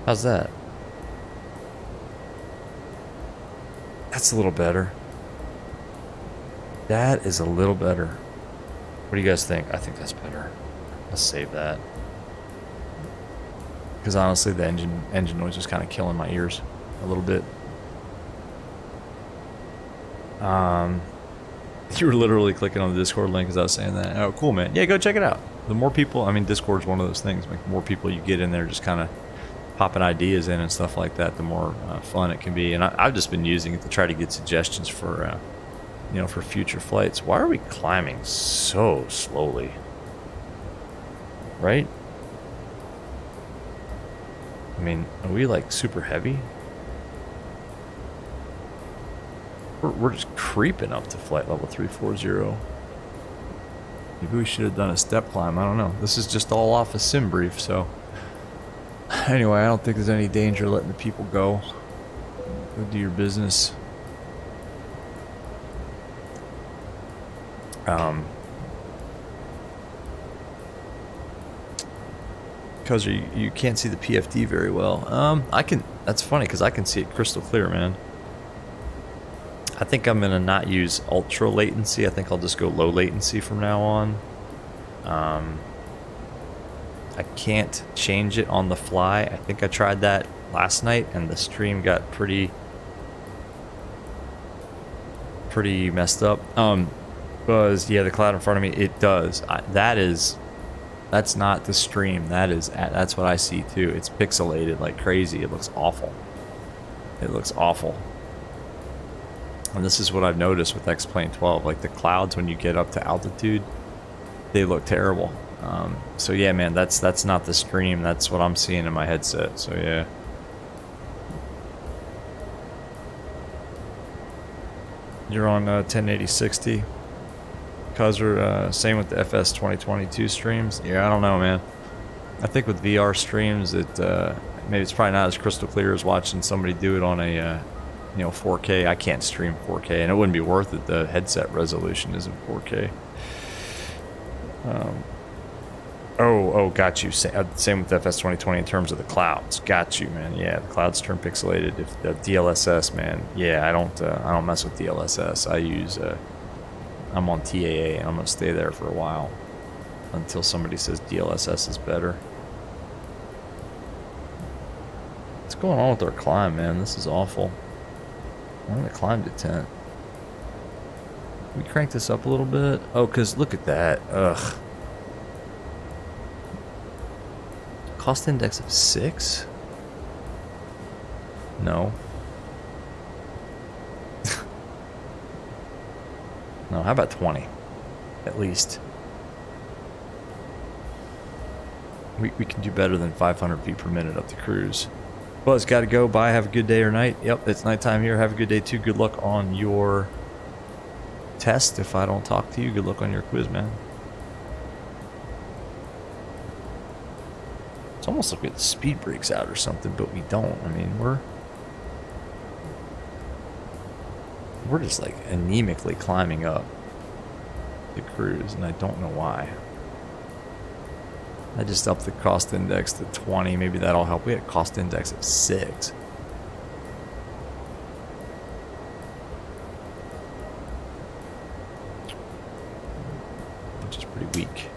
How's that? That's a little better. That is a little better. What do you guys think? I think that's better. Let's save that. Because honestly, the engine noise was kind of killing my ears a little bit. You were literally clicking on the Discord link as I was saying that. Oh, cool, man. Yeah, go check it out. The more people, Discord's one of those things. Like, the more people you get in there, just kind of popping ideas in and stuff like that, the more fun it can be. And I've just been using it to try to get suggestions for, for future flights. Why are we climbing so slowly? Right? Are we like super heavy? We're just creeping up to flight level 340. Maybe we should have done a step climb. I don't know. This is just all off a sim brief, so. Anyway, I don't think there's any danger letting the people go. Go do your business. Because you can't see the PFD very well. I can. That's funny because I can see it crystal clear, man. I think I'm gonna not use ultra latency. I think I'll just go low latency from now on. I can't change it on the fly. I think I tried that last night and the stream got pretty messed up. Because yeah, the cloud in front of me, it does. That's not the stream. That's what I see too. It's pixelated like crazy. It looks awful. It looks awful. And this is what I've noticed with X-Plane 12. Like the clouds, when you get up to altitude, they look terrible. So yeah, man, that's not the stream. That's what I'm seeing in my headset. So yeah. You're on 1080-60. Same with the FS 2022 streams. Yeah, I don't know, man. I think with VR streams, maybe it's probably not as crystal clear as watching somebody do it on a 4K. I can't stream 4K, and it wouldn't be worth it. The headset resolution isn't 4K. Got you. Same with FS 2020 in terms of the clouds. Got you, man. Yeah, the clouds turn pixelated. If the DLSS, man. Yeah, I don't mess with DLSS. I use I'm on TAA, and I'm gonna stay there for a while until somebody says DLSS is better. What's going on with our climb, man? This is awful. I'm gonna climb to 10. Can we crank this up a little bit? Oh, because look at that. Ugh. Cost index of 6? No. No, how about 20? At least. We can do better than 500 feet per minute up the cruise. Well, it's got to go. Bye. Have a good day or night. Yep, it's nighttime here. Have a good day too. Good luck on your test. If I don't talk to you, good luck on your quiz, man. It's almost like we have the speed brakes out or something, but we don't. I mean, we're just like anemically climbing up the cruise, and I don't know why. I just upped the cost index to 20. Maybe that'll help. We had a cost index of 6. Which is pretty weak.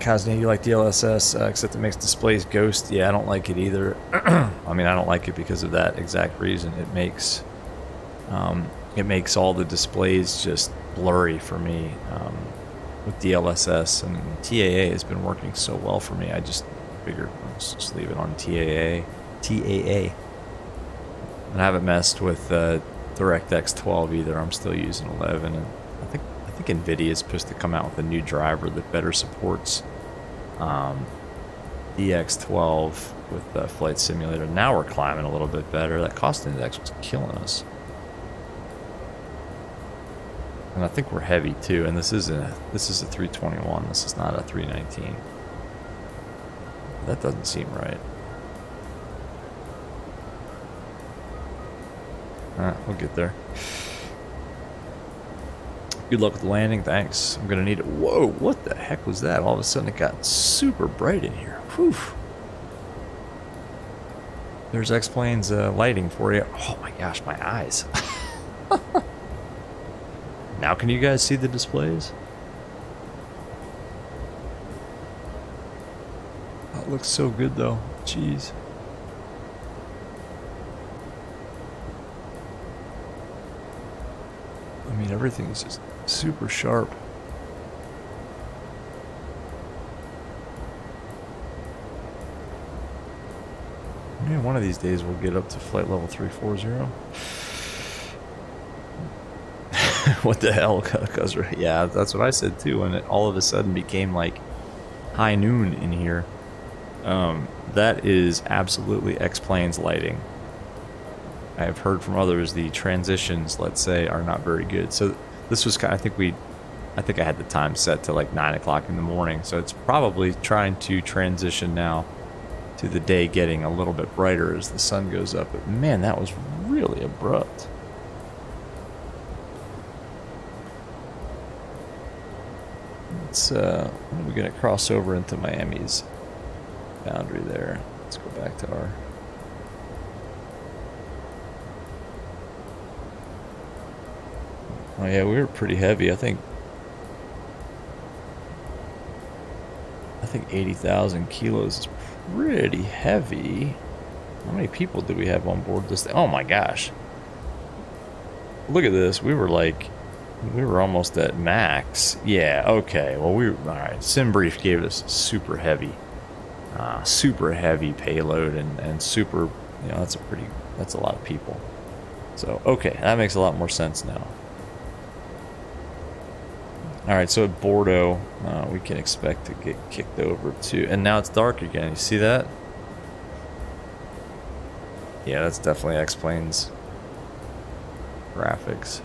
Kaznia, you like DLSS, except it makes displays ghost. Yeah, I don't like it either. I mean, I don't like it because of that exact reason. It makes all the displays just blurry for me with DLSS, and TAA has been working so well for me. I just figured let's just leave it on TAA. And I haven't messed with DirectX 12 either. I'm still using 11, and I think NVIDIA is supposed to come out with a new driver that better supports DX12 with the Flight Simulator. Now we're climbing a little bit better. That cost index was killing us. And I think we're heavy too, and this is a 321. This is not a 319. That doesn't seem right. We'll get there. Good luck with the landing. Thanks. I'm gonna need it. Whoa, what the heck was that? All of a sudden it got super bright in here. Whew. There's X-Plane's lighting for you. Oh my gosh, my eyes. Now can you guys see the displays? That looks so good though. Jeez. I mean, everything is just super sharp. Maybe one of these days we'll get up to flight level 340. What the hell? Yeah, that's what I said too, when it all of a sudden became like high noon in here. That is absolutely X-Plane's lighting. I have heard from others the transitions, let's say, are not very good. So this was kind of, I think I had the time set to like 9 o'clock in the morning. So it's probably trying to transition now to the day getting a little bit brighter as the sun goes up. But man, that was really abrupt. when are we gonna cross over into Miami's boundary there? Let's go back to our. Oh yeah, we were pretty heavy. I think 80,000 kilos is pretty heavy. How many people do we have on board this thing? Oh my gosh. Look at this. We were almost at max. Yeah, okay. Well, all right. SimBrief gave us super heavy payload and super, that's a lot of people. So, okay, that makes a lot more sense now. All right, so at Bordeaux, we can expect to get kicked over to, and now it's dark again. You see that? Yeah, that's definitely X-Plane's graphics.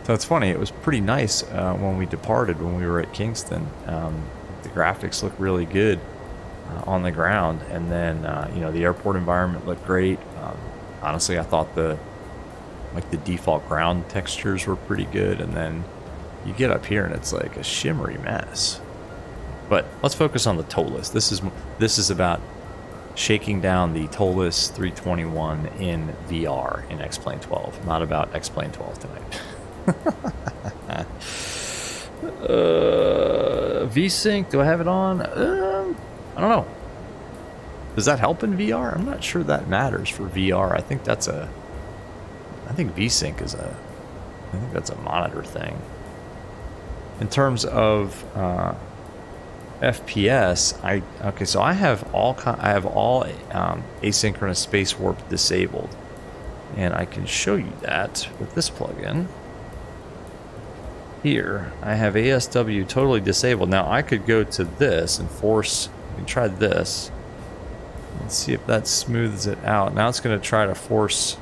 So it's funny, it was pretty nice when we departed, when we were at Kingston. The graphics looked really good on the ground, and then the airport environment looked great. Honestly, I thought the default ground textures were pretty good, and then you get up here and it's like a shimmery mess. But let's focus on the Toliss. This is about shaking down the Toliss 321 in VR in X-Plane 12, not about X-Plane 12 tonight. VSync, do I have it on? I don't know. Does that help in VR? I'm not sure that matters for VR. I think VSync is that's a monitor thing. In terms of FPS, so I have all asynchronous space warp disabled, and I can show you that with this plugin. Here, I have ASW totally disabled. Now I could go to this and try this and see if that smooths it out. Now it's going to try to force.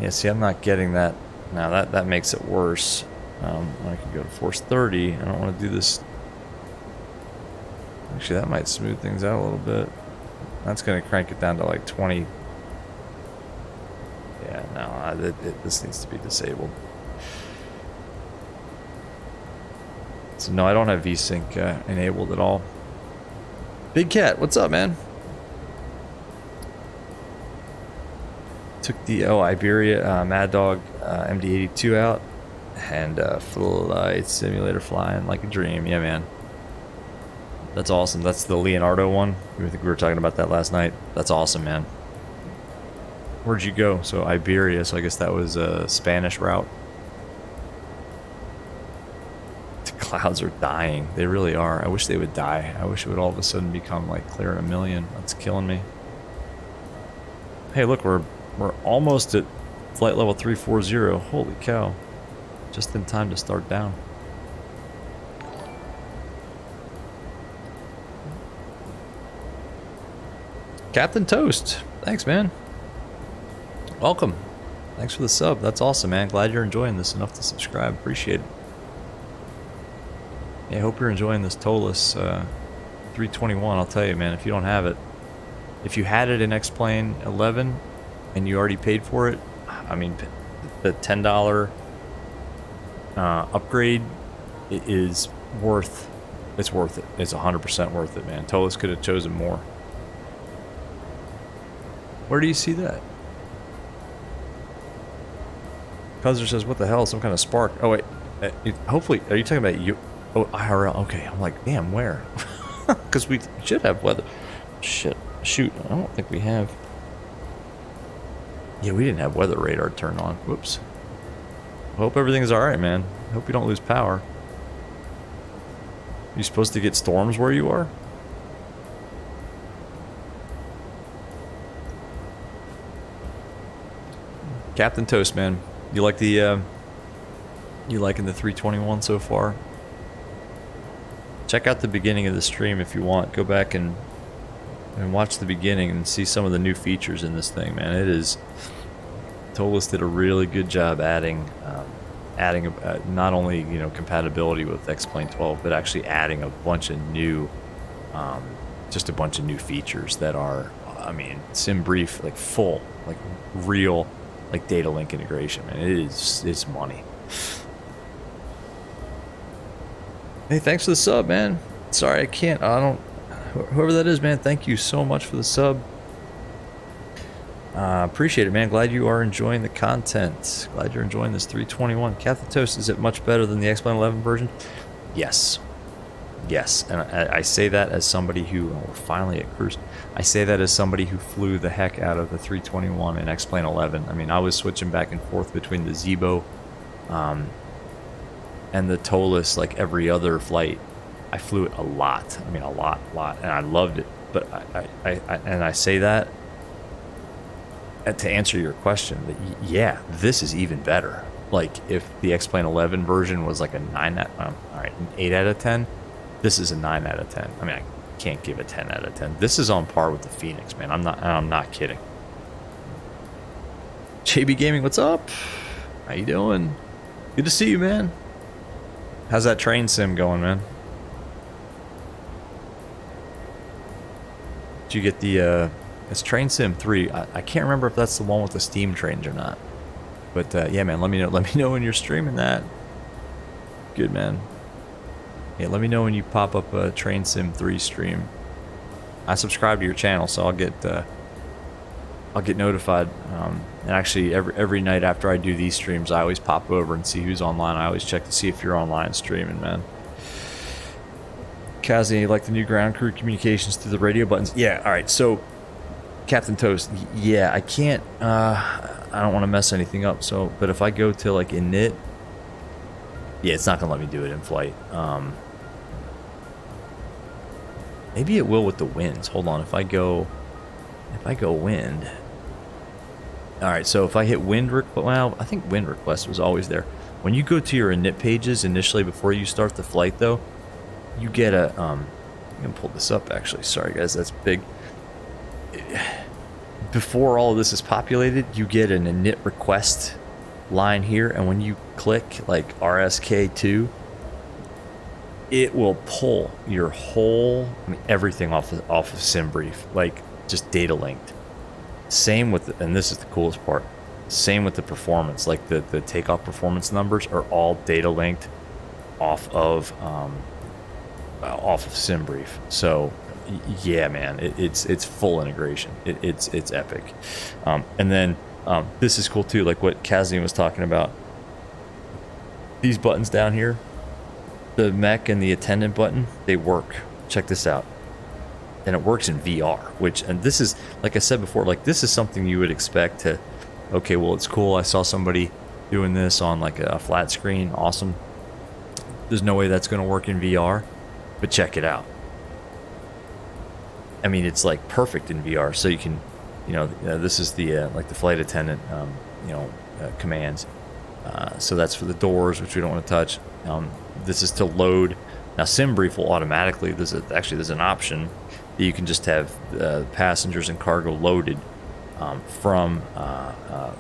Yeah, see, I'm not getting that. Now that makes it worse. I can go to force 30. I don't want to do this. Actually, that might smooth things out a little bit. That's going to crank it down to like 20. Yeah, no, this needs to be disabled. So no, I don't have VSync enabled at all. Big Cat, what's up, man? Took the Iberia Mad Dog MD82 out, and flight simulator flying like a dream. Yeah, man. That's awesome. That's the Leonardo one. I think we were talking about that last night. That's awesome, man. Where'd you go? So Iberia, so I guess that was a Spanish route. The clouds are dying. They really are. I wish they would die. I wish it would all of a sudden become like clear in a million. That's killing me. Hey, look, we're almost at flight level 340. Holy cow. Just in time to start down. Captain Toast. Thanks, man. Welcome. Thanks for the sub. That's awesome, man. Glad you're enjoying this enough to subscribe. Appreciate it. Yeah, I hope you're enjoying this Toliss 321. I'll tell you, man, if you don't have it, if you had it in X-Plane 11 and you already paid for it, I mean, the $10 upgrade is worth it. It's 100% worth it, man. Toliss could have chosen more. Where do you see that? Cuzzer says, what the hell? Some kind of spark. Oh, wait. Hopefully, are you talking about you? Oh, IRL. Okay. I'm like, damn, where? Because we should have weather. Shit. Shoot. I don't think we have. Yeah, we didn't have weather radar turned on. Whoops. Hope everything's alright, man. Hope you don't lose power. You supposed to get storms where you are? Captain Toast, man. You like the you liking the 321 so far? Check out the beginning of the stream if you want. Go back and watch the beginning and see some of the new features in this thing, man. It is. Toliss did a really good job adding not only compatibility with X-Plane 12, but actually adding a bunch of new, just a bunch of new features that are, I mean, SimBrief like full, like real like data link integration, man. It's money. Hey, thanks for the sub, man. Sorry, I don't, whoever that is, man, thank you so much for the sub. Appreciate it, man. Glad you are enjoying the content. Glad you're enjoying this 321. Captain Toast, is it much better than the X-Plane 11 version? Yes. Yes, and I say that as somebody who, we're finally at cruise. I say that as somebody who flew the heck out of the 321 and X-Plane 11. I mean, I was switching back and forth between the Zebo and the Toliss like every other flight. I flew it a lot. I mean, a lot, and I loved it. But I say that to answer your question, that yeah, this is even better. Like if the X-Plane 11 version was like a 9 out, all right, an 8 out of 10, this is a 9 out of 10. I mean, I can't give a 10 out of 10. This is on par with the Phoenix, man. I'm not kidding. JB Gaming, what's up? How you doing? Good to see you, man. How's that train sim going, man? Did you get the it's Train Sim 3. I can't remember if that's the one with the steam trains or not. But yeah, man, let me know when you're streaming that. Good, man. Yeah, let me know when you pop up a Train Sim 3 stream. I subscribe to your channel, so I'll get notified. And actually, every night after I do these streams, I always pop over and see who's online. I always check to see if you're online streaming, man. Kazi, you like the new ground crew communications through the radio buttons? Yeah, all right. So, Captain Toast, yeah, I can't. I don't want to mess anything up. So, but if I go to like init, yeah, it's not gonna let me do it in flight. Maybe it will with the winds. Hold on. If I go wind. All right. So if I hit wind request, well, I think wind request was always there. When you go to your init pages initially before you start the flight, though, you get a. I'm gonna pull this up. Actually, sorry guys, that's big. Before all of this is populated, you get an init request line here, and when you click like RSK2, it will pull your whole, I mean, everything off of SimBrief, like just data linked. Same with, and this is the coolest part, same with the performance, like the takeoff performance numbers are all data linked off of SimBrief. So yeah, man, it's full integration. It's epic. And then this is cool too, like what Kazian was talking about. These buttons down here, the mech and the attendant button, they work. Check this out. And it works in VR, and this is, like I said before, like this is something you would expect to, okay, well, it's cool. I saw somebody doing this on like a flat screen. Awesome. There's no way that's going to work in VR, but check it out. I mean, it's like perfect in VR. So you can, this is the like the flight attendant, commands. So that's for the doors, which we don't want to touch. This is to load. Now, SimBrief will automatically. There's an option that you can just have passengers and cargo loaded from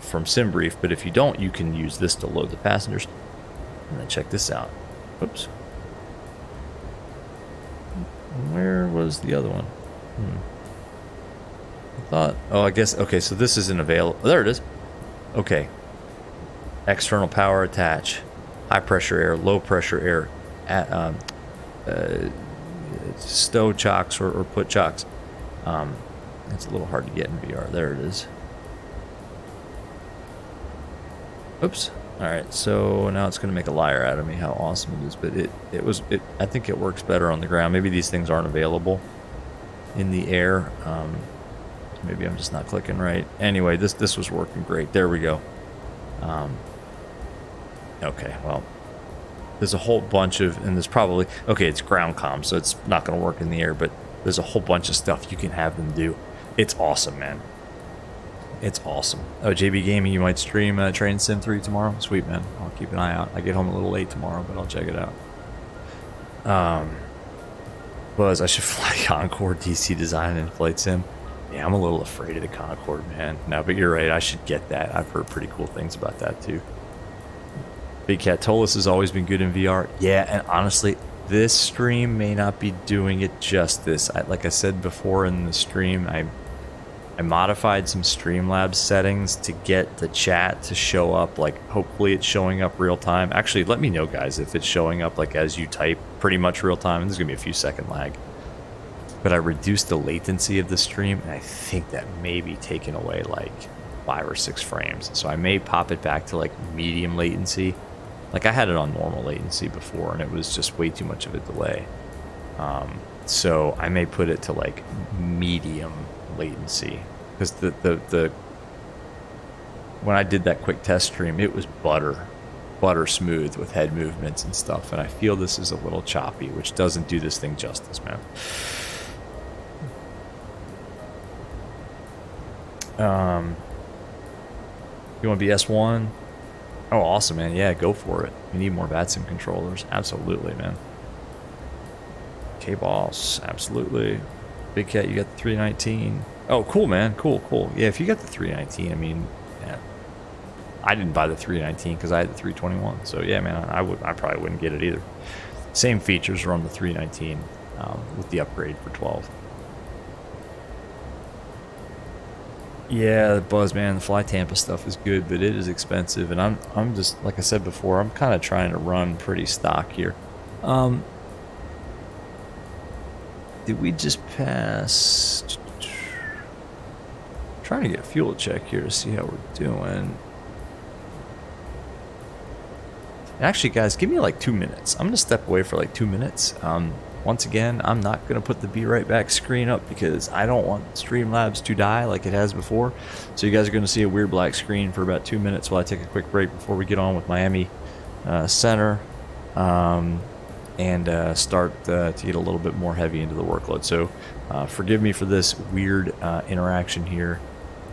SimBrief. But if you don't, you can use this to load the passengers. And then check this out. Oops. Where was the other one? I thought, I guess, okay, so this isn't available. There it is. Okay. External power attach, high pressure air, low pressure air, stow chocks or put chocks. It's a little hard to get in VR. There it is. Oops. All right, so now it's going to make a liar out of me how awesome it is, but I think it works better on the ground. Maybe these things aren't available in the air. Maybe I'm just not clicking right. Anyway, this was working great. There we go. Okay, well, there's a whole bunch of, and there's probably, okay, it's ground comm, so it's not going to work in the air, but there's a whole bunch of stuff you can have them do. It's awesome, man. It's awesome. Oh, JB Gaming, you might stream Train Sim 3 tomorrow? Sweet, man. I'll keep an eye out. I get home a little late tomorrow, but I'll check it out. Buzz, I should fly Concorde DC design in Flight Sim. Yeah, I'm a little afraid of the Concorde, man. No, but you're right. I should get that. I've heard pretty cool things about that, too. Big Cat Toliss has always been good in VR. Yeah, and honestly, this stream may not be doing it justice. Like I said before in the stream, I modified some Streamlabs settings to get the chat to show up, like hopefully it's showing up real time. Actually, let me know guys if it's showing up like as you type pretty much real time. There's gonna be a few second lag. But I reduced the latency of the stream, and I think that may be taking away like 5 or 6 frames. So I may pop it back to like medium latency. Like I had it on normal latency before and it was just way too much of a delay. So I may put it to like medium latency, because the when I did that quick test stream, it was butter smooth with head movements and stuff, and I feel this is a little choppy, which doesn't do this thing justice, man. You want to be S1? Oh, awesome, man. Yeah, go for it. We need more VATSIM controllers. Absolutely, man. K-Boss, absolutely. Big Cat, you got the 319. Oh, cool, man. Cool. Yeah, if you got the 319, I mean, yeah. I didn't buy the 319 because I had the 321. So, yeah, man, I probably wouldn't get it either. Same features are on the 319 with the upgrade for 12. Yeah, the Buzz, man, the Fly Tampa stuff is good, but it is expensive, and I'm just, like I said before, I'm kind of trying to run pretty stock here. Did we just pass? Trying to get a fuel check here to see how we're doing. Actually, guys, give me like 2 minutes. I'm gonna step away for like 2 minutes. Once again, I'm not gonna put the Be Right Back screen up because I don't want Streamlabs to die like it has before. So you guys are gonna see a weird black screen for about 2 minutes while I take a quick break before we get on with Miami Center. And start to get a little bit more heavy into the workload. So forgive me for this weird interaction here.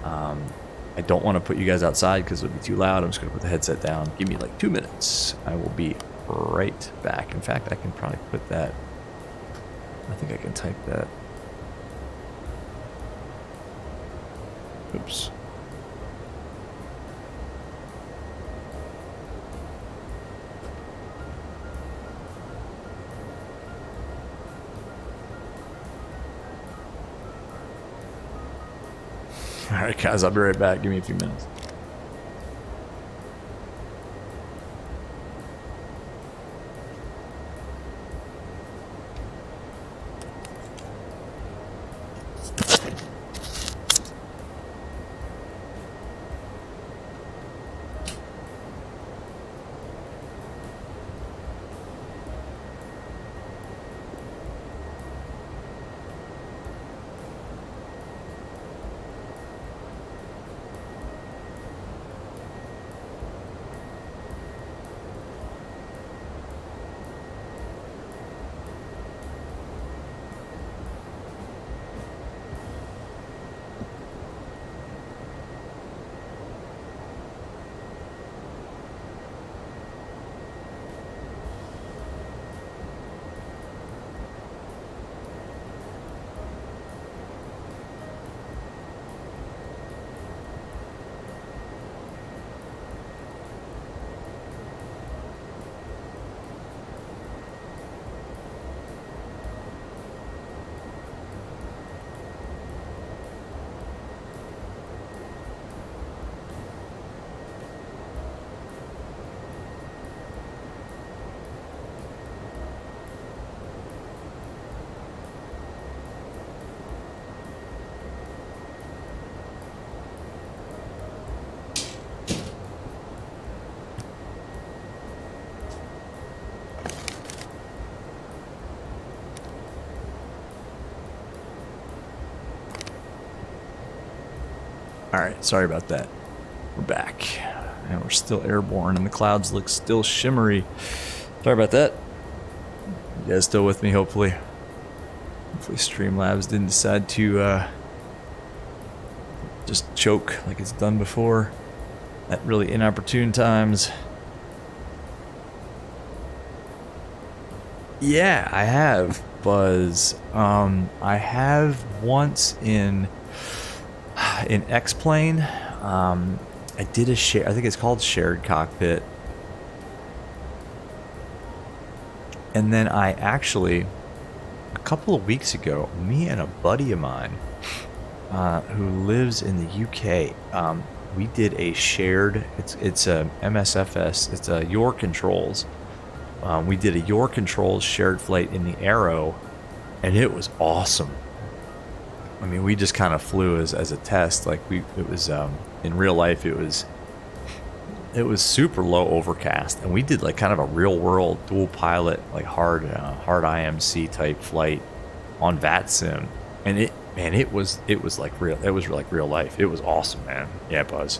I don't want to put you guys outside because it would be too loud. I'm just going to put the headset down. Give me like 2 minutes. I will be right back. In fact, I can probably put that. I think I can type that. Oops. Alright guys, I'll be right back. Give me a few minutes. Alright, sorry about that. We're back. And we're still airborne and the clouds look still shimmery. Sorry about that. You guys still with me, hopefully. Hopefully Streamlabs didn't decide to just choke like it's done before at really inopportune times. Yeah, I have, Buzz. I have once in X-Plane. I did a share, I think it's called shared cockpit. And then I actually, a couple of weeks ago, me and a buddy of mine who lives in the UK. We did a shared. It's a MSFS. It's a Your Controls. We did a Your Controls shared flight in the Aero, and it was awesome. I mean, we just kind of flew as a test. Like it was in real life. It was super low overcast, and we did like kind of a real world dual pilot, like hard IMC type flight on VATSIM, and it was like real. It was like real life. It was awesome, man. Yeah, Buzz.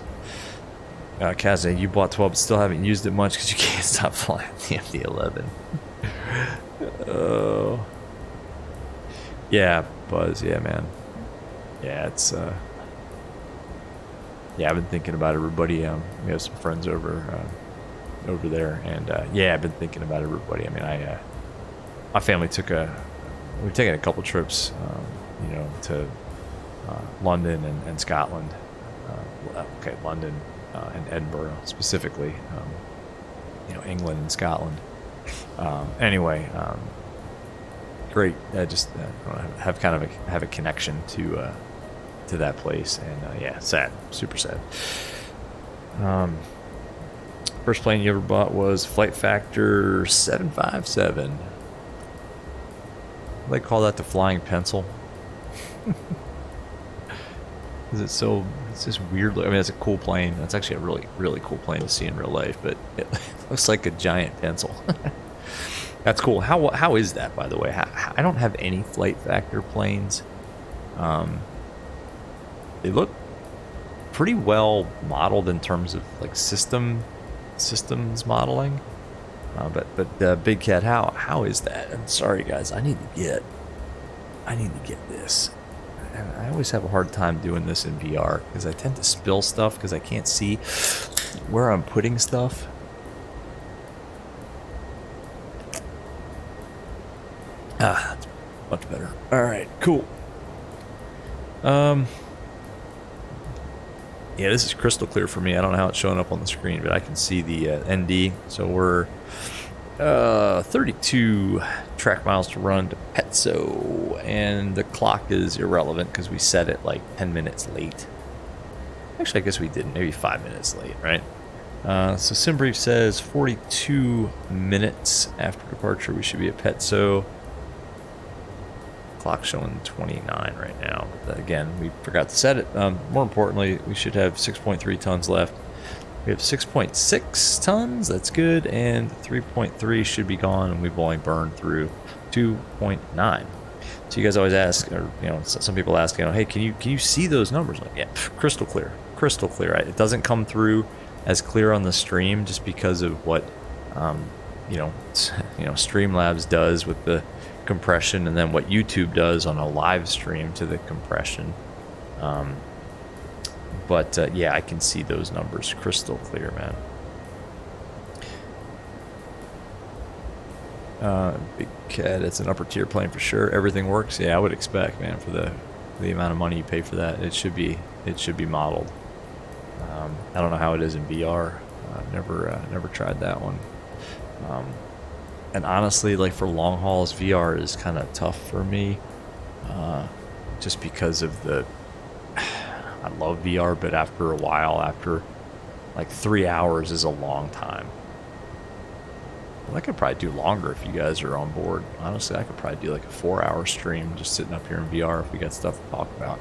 Kazza, you bought 12, but still haven't used it much because you can't stop flying the MD-11. Oh, yeah, Buzz. Yeah, man. Yeah, it's yeah, I've been thinking about everybody. We have some friends over there, and yeah, I've been thinking about everybody. I mean, my family we've taken a couple trips, you know, to London and Scotland. Okay, London and Edinburgh specifically. You know, England and Scotland. Anyway, great. I just have kind of have a connection to that place, and yeah, sad, super sad. First plane you ever bought was Flight Factor 757. They call that the flying pencil. It's just weird. I mean, it's a cool plane. It's actually a really, really cool plane to see in real life, but it looks like a giant pencil. That's cool. How is that, by the way? I don't have any Flight Factor planes. They look pretty well modeled in terms of like systems modeling. But Big Cat, how is that? I'm sorry, guys. I need to get this. I always have a hard time doing this in VR because I tend to spill stuff because I can't see where I'm putting stuff. That's much better. All right, cool. Yeah, this is crystal clear for me. I don't know how it's showing up on the screen, but I can see the ND. So we're 32 track miles to run to Petso, and the clock is irrelevant because we set it like 10 minutes late. Actually, I guess we didn't. Maybe 5 minutes late, right? So SimBrief says 42 minutes after departure we should be at Petso. Clock showing 29 right now. But again, we forgot to set it. More importantly, we should have 6.3 tons left. We have 6.6 tons. That's good, and 3.3 should be gone, and we've only burned through 2.9. So you guys always ask, or you know, some people ask, you know, hey, can you see those numbers? Like, yeah, crystal clear, crystal clear. Right? It doesn't come through as clear on the stream just because of what you know, Streamlabs does with the compression, and then what YouTube does on a live stream to the compression. But yeah, I can see those numbers crystal clear, man. Big Cat, it's an upper tier plane for sure. Everything works. Yeah, I would expect, man, for the amount of money you pay for that, it should be modeled. I don't know how it is in VR. I've never tried that one. And honestly, like for long hauls, VR is kind of tough for me, just because of I love VR, but after a while, after like 3 hours is a long time. Well, I could probably do longer if you guys are on board. Honestly, I could probably do like a 4-hour stream just sitting up here in VR if we got stuff to talk about.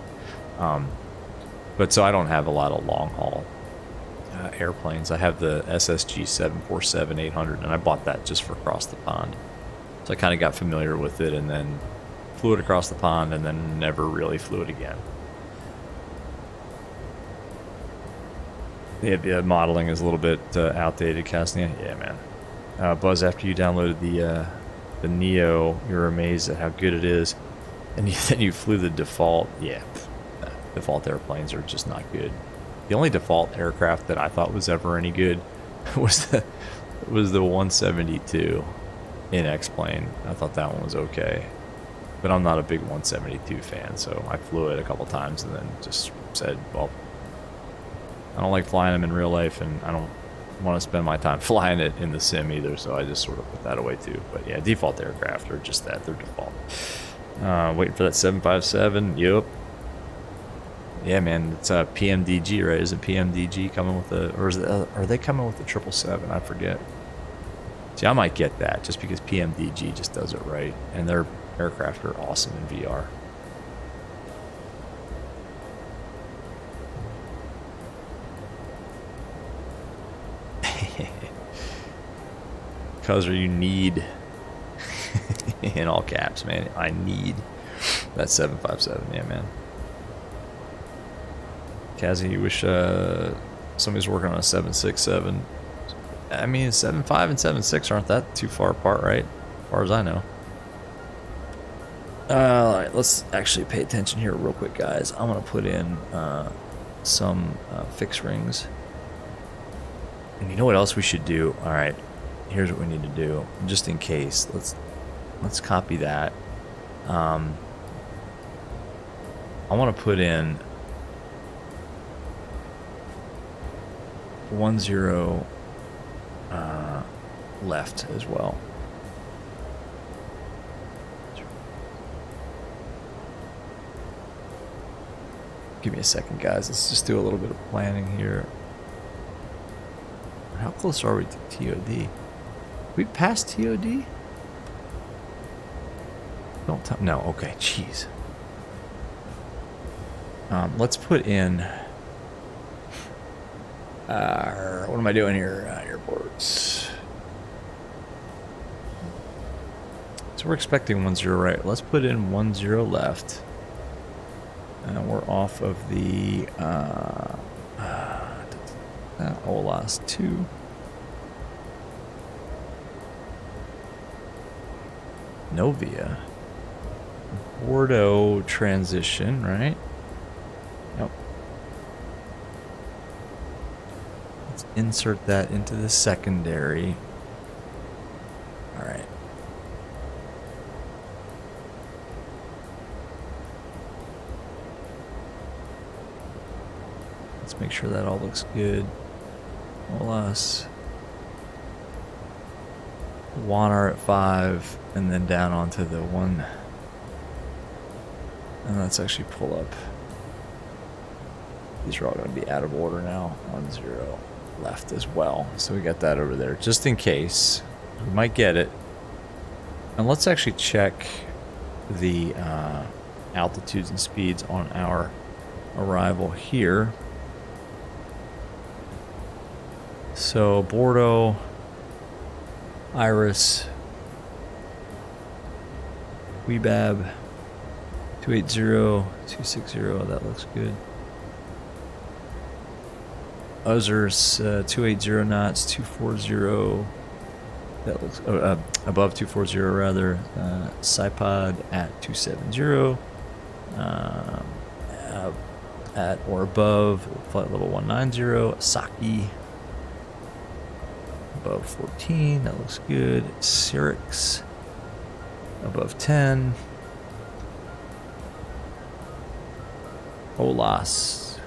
But so I don't have a lot of long haul airplanes. I have the SSG 747-800, and I bought that just for across the pond. So I kind of got familiar with it, and then flew it across the pond, and then never really flew it again. Yeah, the modeling is a little bit outdated, Casnia. Yeah, man. Buzz, after you downloaded the Neo, you're amazed at how good it is, and then you flew the default. Yeah, default airplanes are just not good. The only default aircraft that I thought was ever any good was the 172 in X-Plane. I thought that one was okay, but I'm not a big 172 fan, so I flew it a couple times and then just said, well, I don't like flying them in real life, and I don't want to spend my time flying it in the sim either, so I just sort of put that away too. But yeah, default aircraft are just that, they're default. Waiting for that 757. Yep. Yeah, man, it's a PMDG, right? Is it PMDG coming with the, or is it, are they coming with the 777? I forget. See, I might get that just because PMDG just does it right, and their aircraft are awesome in VR. Because you need, in all caps, man, I need that 757. Yeah, man. Kazzy, you wish somebody's working on a 767. I mean, 7.5 and 7.6 aren't that too far apart, right? As far as I know. Alright, let's actually pay attention here real quick, guys. I'm going to put in some fix rings. And you know what else we should do? Alright, here's what we need to do. Just in case, let's copy that. I want to put in 10 left as well. Give me a second, guys. Let's just do a little bit of planning here. How close are we to TOD? We passed TOD? Don't tell. No. Okay. Jeez. Let's put in. What am I doing here? Airports. So we're expecting 10 right. Let's put in 10 left. And we're off of the Oculus 2. Novia. Bordeaux transition, right? Yep. Let's insert that into the secondary. All right. Let's make sure that all looks good. Oculus. Water at 5, and then down onto the 1. And let's actually pull up. These are all going to be out of order now. 10 left as well. So we got that over there. Just in case. We might get it. And let's actually check the altitudes and speeds on our arrival here. So Bordeaux, Iris, Weebab, 280, 260, that looks good. Others, 280 knots, 240, that looks, above 240 rather. Sipod at 270, at or above, flight level 190, Saki above 14, that looks good. Cyrix above 10. Olas.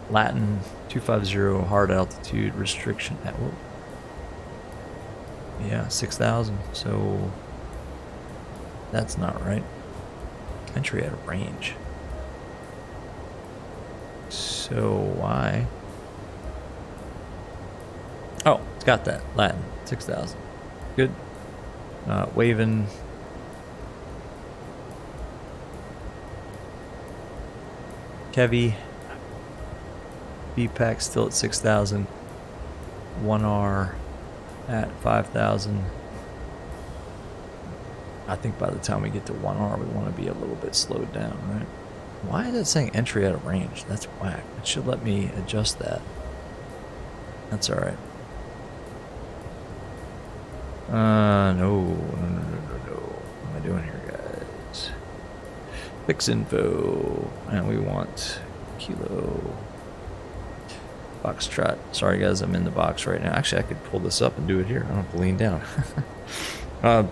Latin 250 hard altitude restriction at what? Yeah, 6,000. So that's not right. Entry at a range. So why? Oh, it's got that. Latin 6,000. Good. Waving. Kevy. BPAC still at 6,000. 1R at 5,000. I think by the time we get to 1R, we want to be a little bit slowed down, right? Why is it saying entry out of range? That's whack. It should let me adjust that. That's alright. No. What am I doing here, guys? Fix info. And we want Kilo Foxtrot. Sorry, guys, I'm in the box right now. Actually, I could pull this up and do it here. I don't have to lean down.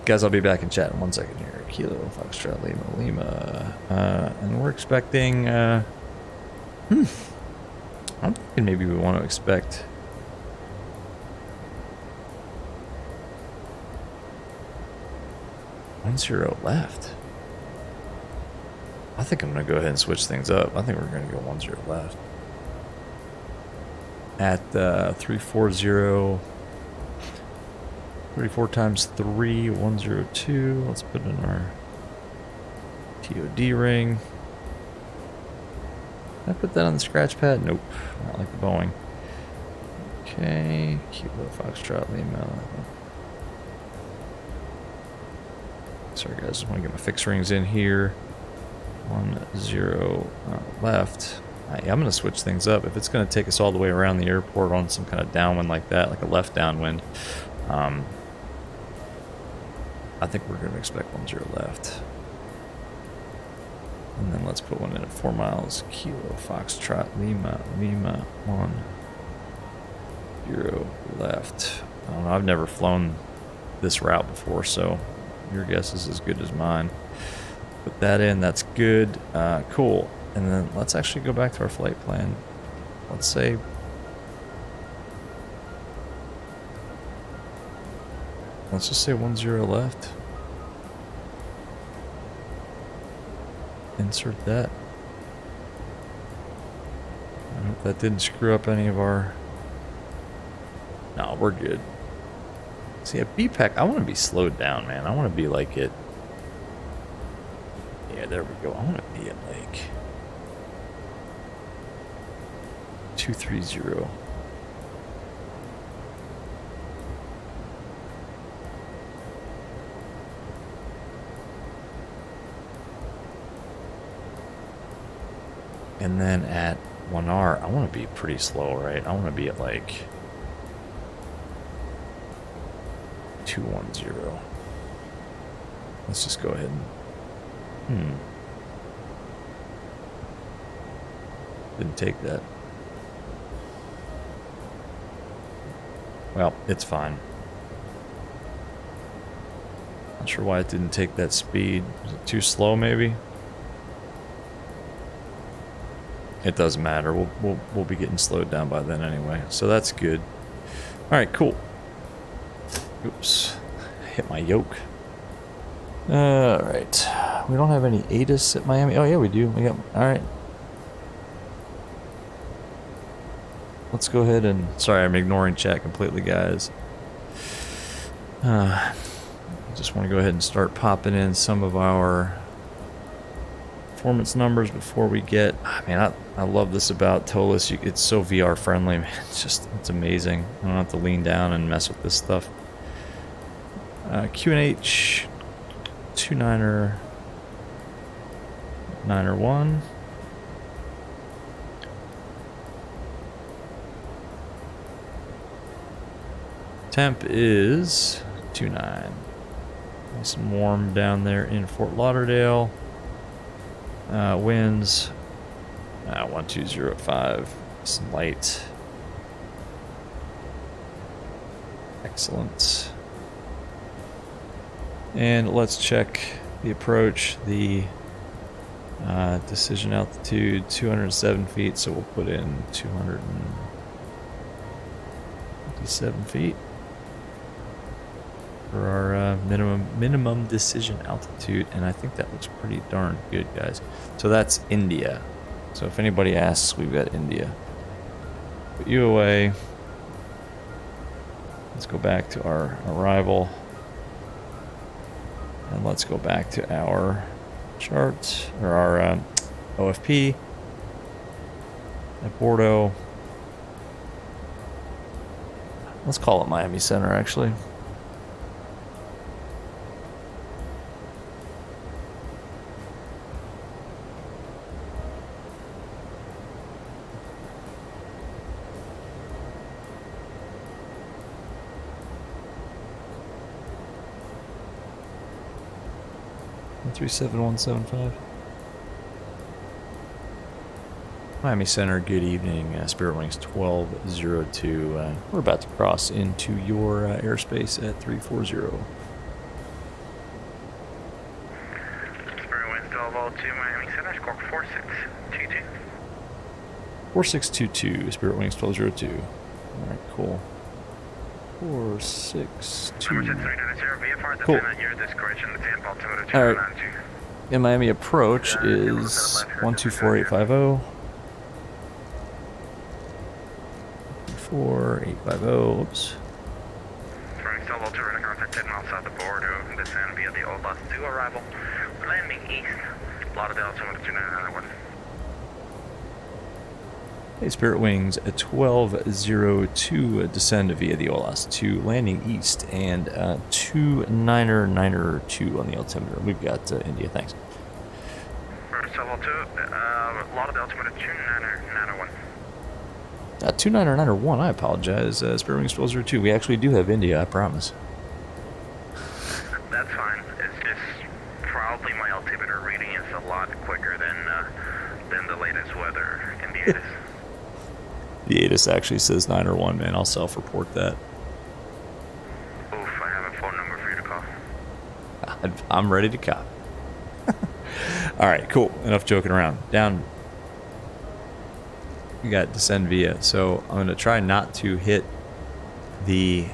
Guys, I'll be back in chat in 1 second here. Kilo Foxtrot Lima. And we're expecting. I'm thinking maybe we want to expect. 1-0 left. I think I'm going to go ahead and switch things up. I think we're going to go 1-0 left. At 340, 34 times 3, 102. Let's put in our TOD ring. Did I put that on the scratch pad? Nope, not like the Boeing. Okay, Kilo Foxtrot Lima. Sorry guys, just want to get my fixed rings in here. 1-0 left. Yeah, I'm going to switch things up. If it's going to take us all the way around the airport on some kind of downwind like that, like a left downwind, I think we're going to expect 1-0 left. And then let's put one in at 4 miles. Kilo Foxtrot Lima, Lima 1-0 left. I don't know, I've never flown this route before, so your guess is as good as mine. Put that in, that's good. Cool. And then let's actually go back to our flight plan. Let's say let's just say 1-0 left. Insert that. I hope that didn't screw up any of our... No, we're good. See, at BPEC, I want to be slowed down, man. I want to be like it. Yeah, there we go. I want to be at like 230. And then at 1R, I want to be pretty slow, right? I want to be at like 210. Let's just go ahead and... Didn't take that. Well, it's fine. Not sure why it didn't take that speed. Was it too slow, maybe? It doesn't matter. We'll be getting slowed down by then anyway. So that's good. All right, cool. Oops, hit my yoke. All right, we don't have any ASUS at Miami. Oh yeah, we do. We got. All right. Let's go ahead and. Sorry, I'm ignoring chat completely, guys. Just want to go ahead and start popping in some of our performance numbers before we get. Man, I love this about Toliss. It's so VR friendly, man. It's amazing. I don't have to lean down and mess with this stuff. QNH 29er 901. Temp is 29. Nice and warm down there in Fort Lauderdale. Winds 1205. Some light. Excellent. And let's check the approach. The decision altitude 207 feet, so we'll put in 257 feet for our minimum decision altitude, and I think that looks pretty darn good, guys. So that's India. So if anybody asks, we've got India. Put you away. Let's go back to our arrival. And let's go back to our chart, or our OFP at Bordeaux. Let's call it Miami Center, actually. Three 37175. Miami Center, good evening. Spirit Wings 1202. We're about to cross into your airspace at 340. Spirit Wings 1202, Miami Center, squawk 4622. 4622, Spirit Wings 1202. Alright, cool. 462. VFR Cool. descent at your discretion, the Tampa altimeter All right. 292. In Miami approach is 124850. 4850. Oops. Throwing solo to running contact 10 miles south of Bordeaux, descend via the Oculus 2 arrival, landing east, Lauderdale altimeter 2991. Hey, Spirit Wings, a 1202 descend via the Olas 2, landing east, and 2992 on the altimeter. We've got India, thanks. Solo 2, Lauderdale altimeter 2991. 2991, I apologize. Spirit Wings 1202. We actually do have India, I promise. That's fine. It's just probably my altimeter reading is a lot quicker than the latest weather in the ATIS. The ATIS actually says 901, man. I'll self-report that. Oof, I have a phone number for you to call. I'm ready to cop. All right, cool. Enough joking around. Down. We got descend via. So I'm going to try not to hit the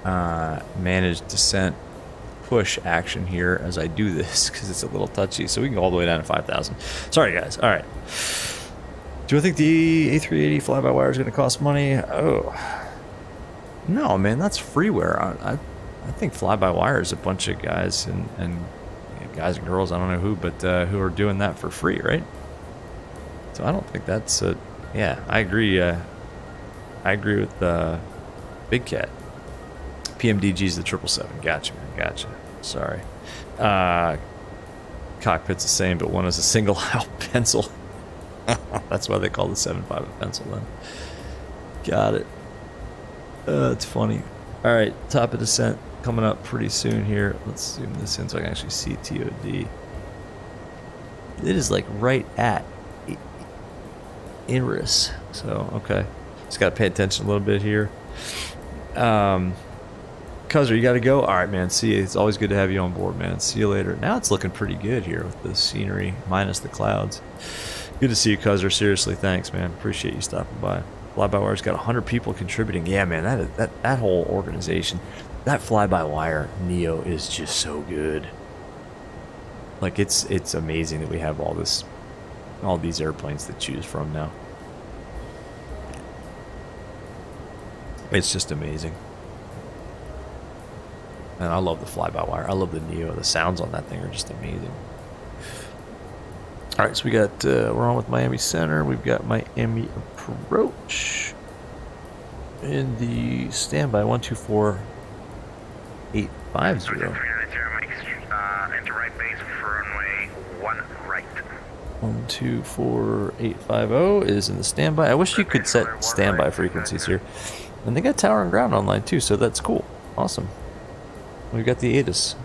manage descent push action here as I do this because it's a little touchy. So we can go all the way down to 5,000. Sorry, guys. All right. Do I think the A380 fly-by-wire is going to cost money? Oh. No, man. That's freeware. I think fly-by-wire is a bunch of guys and guys and girls, I don't know who, but who are doing that for free, right? So I don't think that's a... Yeah, I agree. I agree with Big Cat. PMDG's the 777. Gotcha, man. Gotcha. Sorry. Cockpit's the same, but one is a single-out pencil. That's why they call the 7.5 a pencil then. Got it. It's funny. All right, top of descent coming up pretty soon here. Let's zoom this in so I can actually see TOD. It is like right at Aorus. So, okay. Just got to pay attention a little bit here. Cuzzer, you got to go? All right, man. See you. It's always good to have you on board, man. See you later. Now it's looking pretty good here with the scenery minus the clouds. Good to see you, Cuzzer. Seriously, thanks, man. Appreciate you stopping by. Fly-by-wire's got 100 people contributing. Yeah, man, that whole organization, that fly-by-wire Neo is just so good. Like, it's amazing that we have all these airplanes to choose from now. It's just amazing. And I love the fly-by-wire. I love the Neo. The sounds on that thing are just amazing. All right, so we got, we're on with Miami Center. We've got Miami Approach in the standby 124850. Enter right base for runway 1 right. 124850 is in the standby. I wish you could set standby frequencies here. And they got tower and ground online too, so that's cool. Awesome. We've got the ATIS.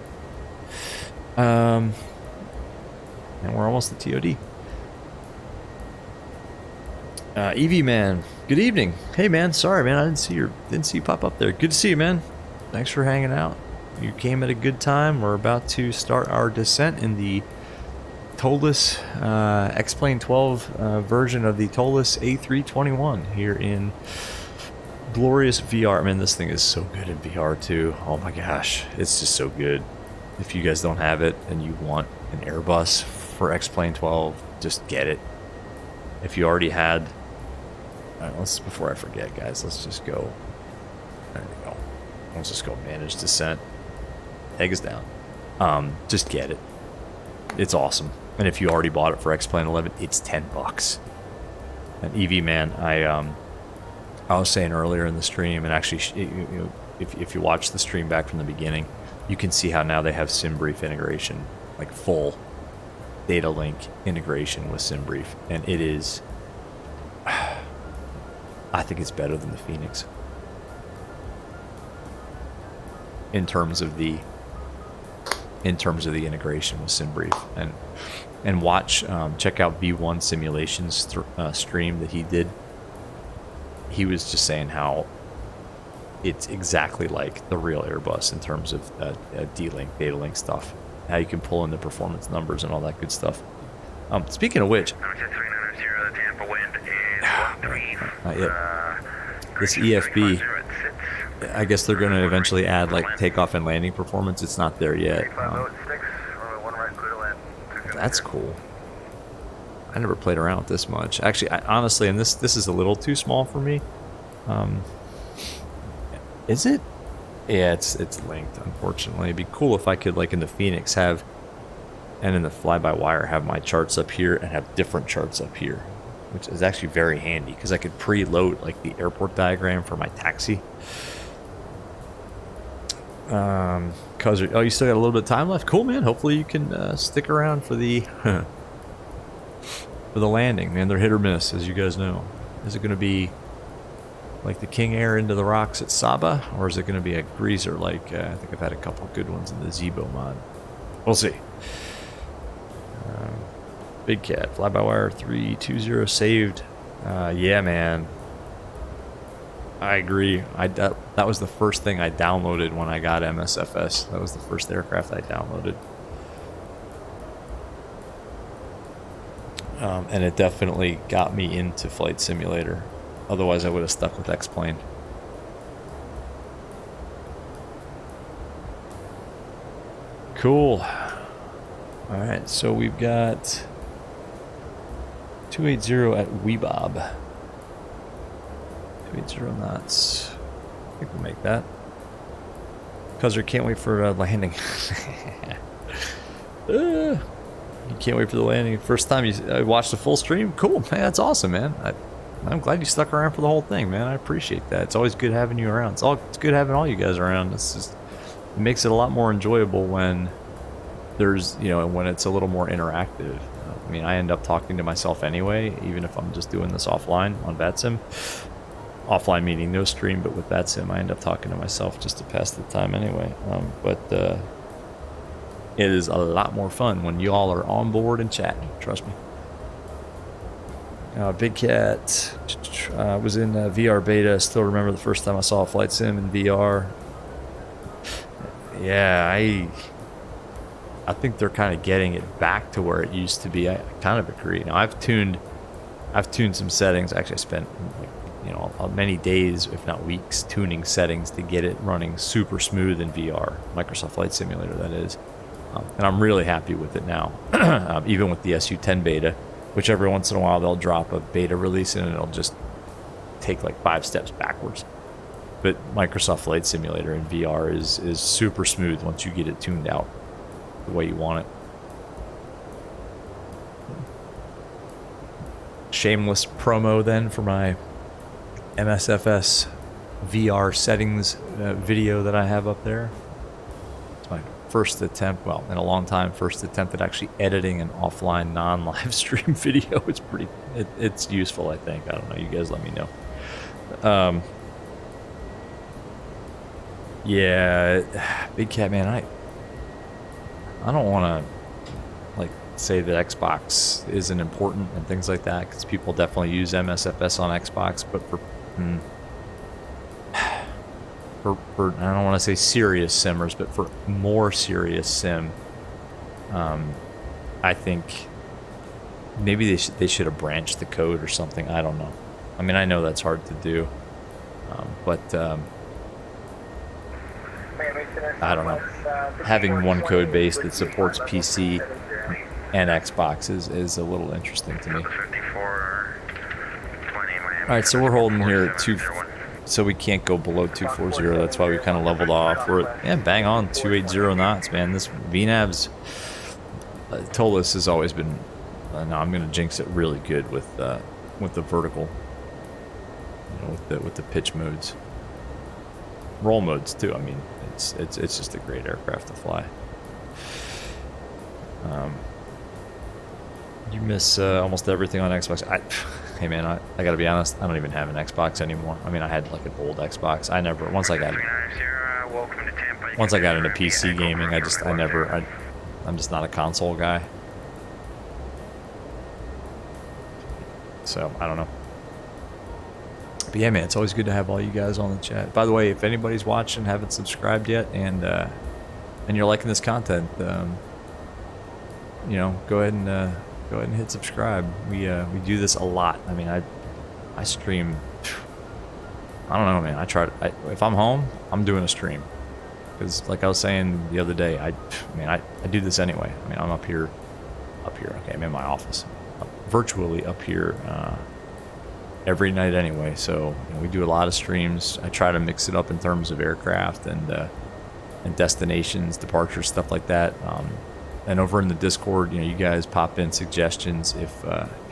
And we're almost at TOD. EV Man, good evening. Hey man, sorry man, I didn't see you pop up there. Good to see you, man. Thanks for hanging out. You came at a good time. We're about to start our descent in the Toliss X-Plane 12 version of the Toliss A321 here in glorious VR. Man, this thing is so good in VR too. Oh my gosh, it's just so good. If you guys don't have it and you want an Airbus for X-Plane 12, just get it. If you already had... All right, before I forget, guys, let's just go. There we go. Let's just go manage descent. Egg is down. Just get it. It's awesome. And if you already bought it for X-Plane 11, it's $10. And EV Man, I was saying earlier in the stream, and actually, if you watch the stream back from the beginning, you can see how now they have SimBrief integration, like full data link integration with SimBrief, and it is, I think it's better than the Phoenix in terms of the integration with SimBrief. And watch, check out V1 Simulations stream that he did. He was just saying how it's exactly like the real Airbus in terms of D-Link, data link stuff. How you can pull in the performance numbers and all that good stuff. Speaking of which, the Tampa wind is 13. not yet. This EFB, I guess they're going to eventually add like takeoff and landing performance. It's not there yet. That's cool. I never played around with this much. Actually, honestly, and this is a little too small for me. Is it? Yeah, it's linked, unfortunately. It'd be cool if I could, like in the Phoenix, have, and in the fly-by-wire, have my charts up here and have different charts up here, which is actually very handy because I could preload like the airport diagram for my taxi. Cause oh, you still got a little bit of time left. Cool, man. Hopefully you can stick around for the for the landing, man. They're hit or miss, as you guys know. Is it going to be like the King Air into the rocks at Saba, or is it going to be a greaser like I think I've had a couple good ones in the Zebo mod. We'll see. Big Cat, fly-by-wire 320 saved. Yeah, man. I agree. That was the first thing I downloaded when I got MSFS. That was the first aircraft I downloaded. And it definitely got me into Flight Simulator. Otherwise, I would have stuck with X-Plane. Cool. Alright, so we've got 280 at Weebob. 280 knots. I think we'll make that. Because I can't wait for landing. You can't wait for the landing. First time you watched the full stream? Cool, man. That's awesome, man. I'm glad you stuck around for the whole thing, man. I appreciate that. It's always good having you around. It's good having all you guys around. It makes it a lot more enjoyable when there's, you know, when it's a little more interactive. I mean, I end up talking to myself anyway, even if I'm just doing this offline on VATSIM. Offline meaning no stream, but with VATSIM, I end up talking to myself just to pass the time anyway. But it is a lot more fun when you all are on board and chatting. Trust me. Big Cat was in VR beta. Still remember the first time I saw a flight sim in VR. Yeah, I think they're kind of getting it back to where it used to be. I kind of agree. Now I've tuned some settings. Actually, I spent many days, if not weeks, tuning settings to get it running super smooth in VR, Microsoft Flight Simulator, that is. And I'm really happy with it now, even with the SU10 beta, which every once in a while they'll drop a beta release and it'll just take like 5 steps backwards. But Microsoft Flight Simulator in VR is super smooth once you get it tuned out the way you want it. Shameless promo then for my MSFS VR settings video that I have up there. It's my first attempt, well, in a long time, first attempt at actually editing an offline non-live stream video. It's useful, I think. I don't know, you guys let me know. Yeah, Big Cat, man, I don't want to like say that Xbox isn't important and things like that, because people definitely use MSFS on Xbox, but for I don't want to say serious simmers, but for more serious sim, I think maybe they should have branched the code or something. I don't know. I mean, I know that's hard to do, but I don't know. Having one code base that supports PC and Xbox is a little interesting to me. Alright, so we're holding here at 2, so we can't go below 240. That's why we kind of leveled off. We're bang on 280 knots, man. This VNAV's Toliss has always been. No, I'm gonna jinx it really good with the vertical, you know, with the pitch modes, roll modes too. I mean, it's just a great aircraft to fly. You miss almost everything on Xbox. Hey man, I gotta be honest, I don't even have an Xbox anymore. I mean, I had like an old Xbox. Once I got into PC gaming, I'm just not a console guy. So I don't know. But yeah, man, it's always good to have all you guys on the chat. By the way, if anybody's watching, haven't subscribed yet, and you're liking this content, you know, go ahead and hit subscribe. We do this a lot. I mean, I stream I don't know, man. If I'm home, I'm doing a stream. Because like I was saying the other day, I do this anyway. I mean, I'm up here. Okay, I'm in my office. I'm virtually up here every night anyway. So we do a lot of streams. I try to mix it up in terms of aircraft and destinations, departures, stuff like that. And over in the Discord, you guys pop in suggestions if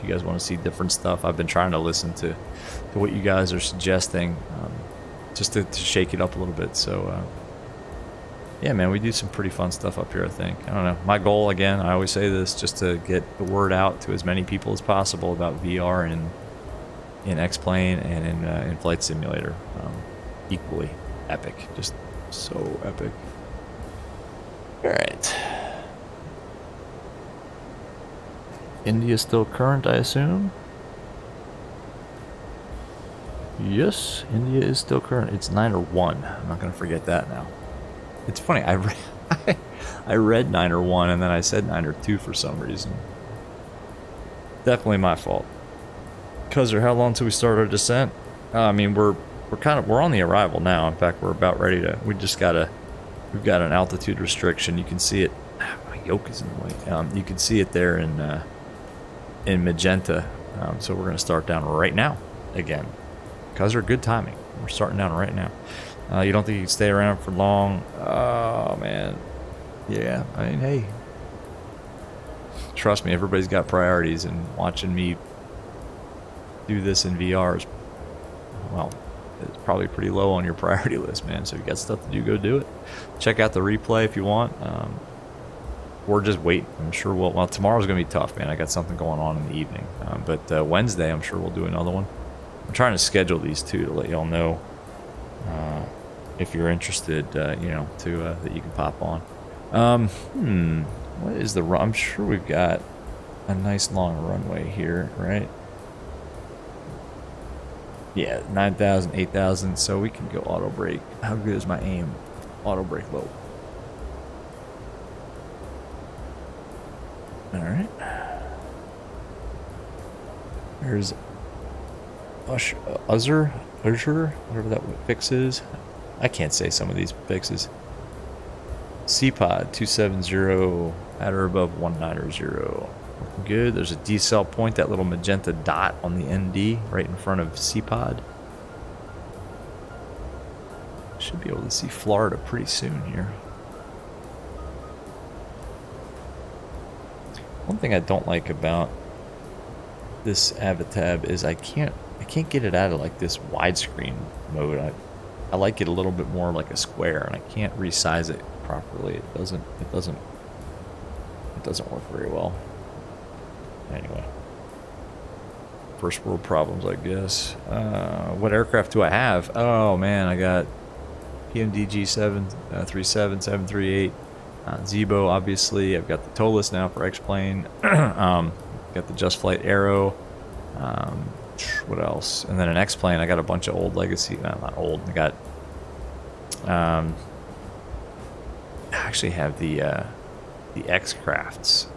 you guys want to see different stuff. I've been trying to listen to what you guys are suggesting, just to shake it up a little bit. So yeah, man, we do some pretty fun stuff up here, I think. I don't know. My goal, again, I always say this, just to get the word out to as many people as possible about VR and in X-Plane and in Flight Simulator. Equally epic. Just so epic. All right. India still current, I assume? Yes, India is still current. It's 9 or 1. I'm not going to forget that now. It's funny, I read 9 or 1 and then I said 9 or 2 for some reason. Definitely my fault. Cuzzer, how long till we start our descent? I mean, we're on the arrival now. In fact, we're about ready to. We've got an altitude restriction. You can see it. My yoke is in the way. You can see it there in magenta. So we're gonna start down right now again. Cuzzer, good timing. We're starting down right now. You don't think you can stay around for long? Oh, man. Yeah, I mean, hey. Trust me, everybody's got priorities, and watching me do this in VR is, well, it's probably pretty low on your priority list, man. So if you got stuff to do, go do it. Check out the replay if you want. Or just wait. I'm sure well, tomorrow's going to be tough, man. I got something going on in the evening. But Wednesday, I'm sure we'll do another one. I'm trying to schedule these two to let y'all know. If you're interested, that you can pop on. What is the run? I'm sure we've got a nice long runway here, right? Yeah, 9,000, 8,000, so we can go auto brake. How good is my aim? Auto brake low. All right. There's Uzzer, whatever that fix is. I can't say some of these fixes. CPOD 270 at or above 190. Good. There's a decel point, that little magenta dot on the ND right in front of CPOD. Should be able to see Florida pretty soon here. One thing I don't like about this Avatab is I can't get it out of like this widescreen mode. I like it a little bit more like a square, and I can't resize it properly. It doesn't work very well. Anyway, first world problems, I guess. What aircraft do I have? Oh man, I got PMD G737, 738, Zibo, obviously. I've got the Toliss now for X-Plane. Got the Just Flight Arrow. What else? And then an X-Plane, I got a bunch of old legacy. Not old. I got. I actually have the X-Crafts.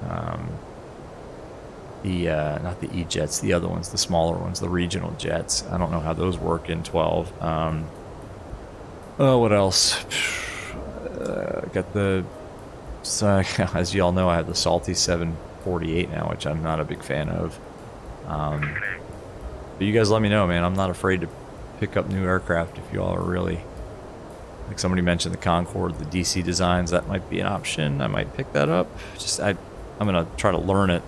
Not the E-Jets, the other ones, the smaller ones, the regional jets. I don't know how those work in 12. Oh, what else? Got the. As you all know, I have the Salty 748 now, which I'm not a big fan of. But you guys let me know, man. I'm not afraid to pick up new aircraft if you all are really... Like somebody mentioned the Concorde, the DC designs. That might be an option. I might pick that up. I'm going to try to learn it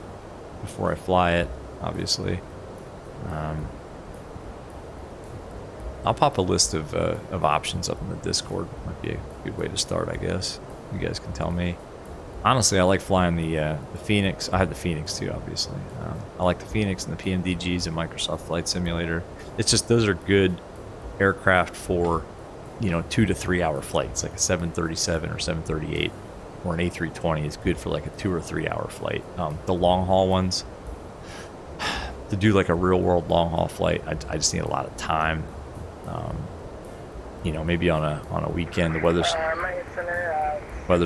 before I fly it, obviously. I'll pop a list of options up in the Discord. Might be a good way to start, I guess. You guys can tell me. Honestly, I like flying the Phoenix. I had the Phoenix too, obviously. I like the Phoenix and the PMDGs and Microsoft Flight Simulator. It's just those are good aircraft for, 2 to 3 hour flights, like a 737 or 738 or an A320 is good for like a 2 or 3 hour flight. The long haul ones, to do like a real world long haul flight, I just need a lot of time. Maybe on a weekend, the weather's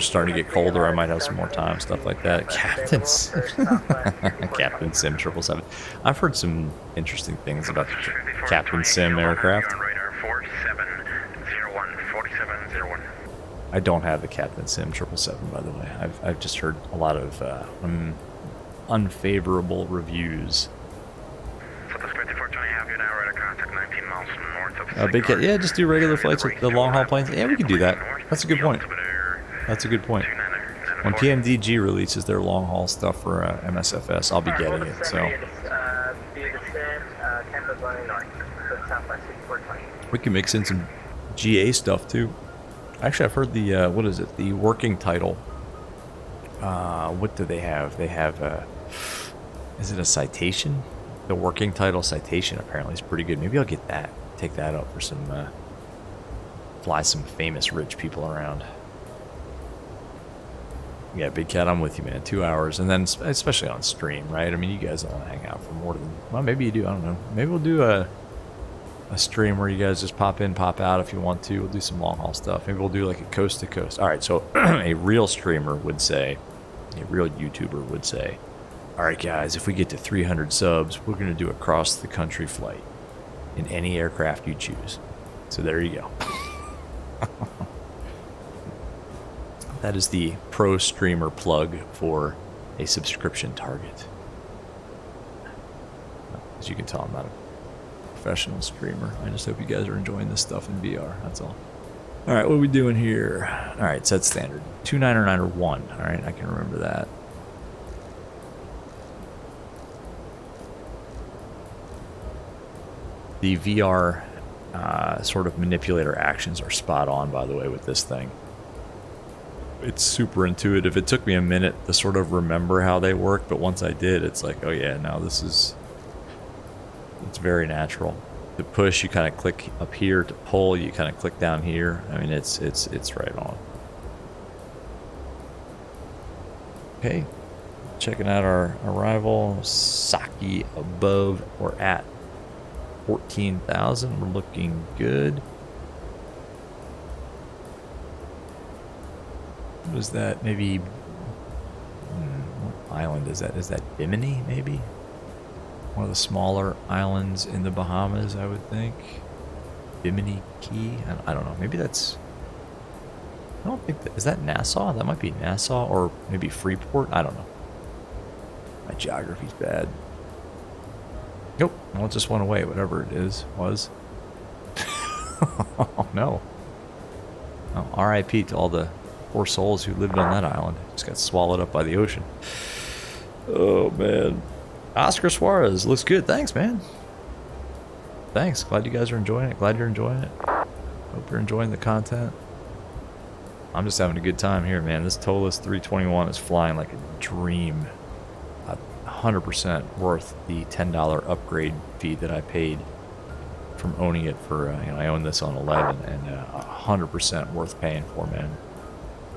starting to get colder, I might have some more time, stuff like that. Captain Sim 777. I've heard some interesting things about the Captain Sim aircraft. 4701. I don't have the Captain Sim 777, by the way. I've just heard a lot of unfavorable reviews. Southwest 5420, have you now radar contact 19 miles north of Big Cat, yeah, just do regular flights with the long haul planes. Yeah, we can do that. That's a good point. That's a good point. When PMDG releases their long haul stuff for MSFS, I'll be getting it. So we can mix in some GA stuff too. Actually, I've heard the what is it? The working title. What do they have? They have is it a citation? The working title citation apparently is pretty good. Maybe I'll get that. Take that up for some fly some famous rich people around. Yeah, Big Cat, I'm with you, man. 2 hours, and then especially on stream, right? I mean, you guys don't want to hang out for more than, well, maybe you do. I don't know. Maybe we'll do a stream where you guys just pop in, pop out if you want to. We'll do some long haul stuff. Maybe we'll do like a coast to coast. All right, so a real streamer would say, a real YouTuber would say, all right, guys, if we get to 300 subs, we're going to do a cross the country flight in any aircraft you choose. So there you go. That is the pro streamer plug for a subscription target. As you can tell, I'm not a professional streamer. I just hope you guys are enjoying this stuff in VR. That's all. All right, what are we doing here? All right, set standard. 299 or 1. All right, I can remember that. The VR sort of manipulator actions are spot on, by the way, with this thing. It's super intuitive. It took me a minute to sort of remember how they work, but once I did, it's like, oh yeah, now this is, it's very natural. To push, you kind of click up here. To pull, you kind of click down here. I mean, it's right on. Okay, checking out our arrival. Saki above or at 14,000. We're looking good. What is that? Maybe. What island is that? Is that Bimini, maybe? One of the smaller islands in the Bahamas, I would think. Bimini Key? I don't know. Maybe that's. I don't think that. Is that Nassau? That might be Nassau or maybe Freeport. I don't know. My geography's bad. Nope. Well, it just went away, whatever it was. Oh, no. Oh, RIP to all the poor souls who lived on that island. Just got swallowed up by the ocean. Oh, man. Oscar Suarez looks good. Thanks, man. Thanks. Glad you guys are enjoying it. Glad you're enjoying it. Hope you're enjoying the content. I'm just having a good time here, man. This Toliss A321 is flying like a dream. 100% worth the $10 upgrade fee that I paid from owning it for, I own this on 11, and 100% worth paying for, man.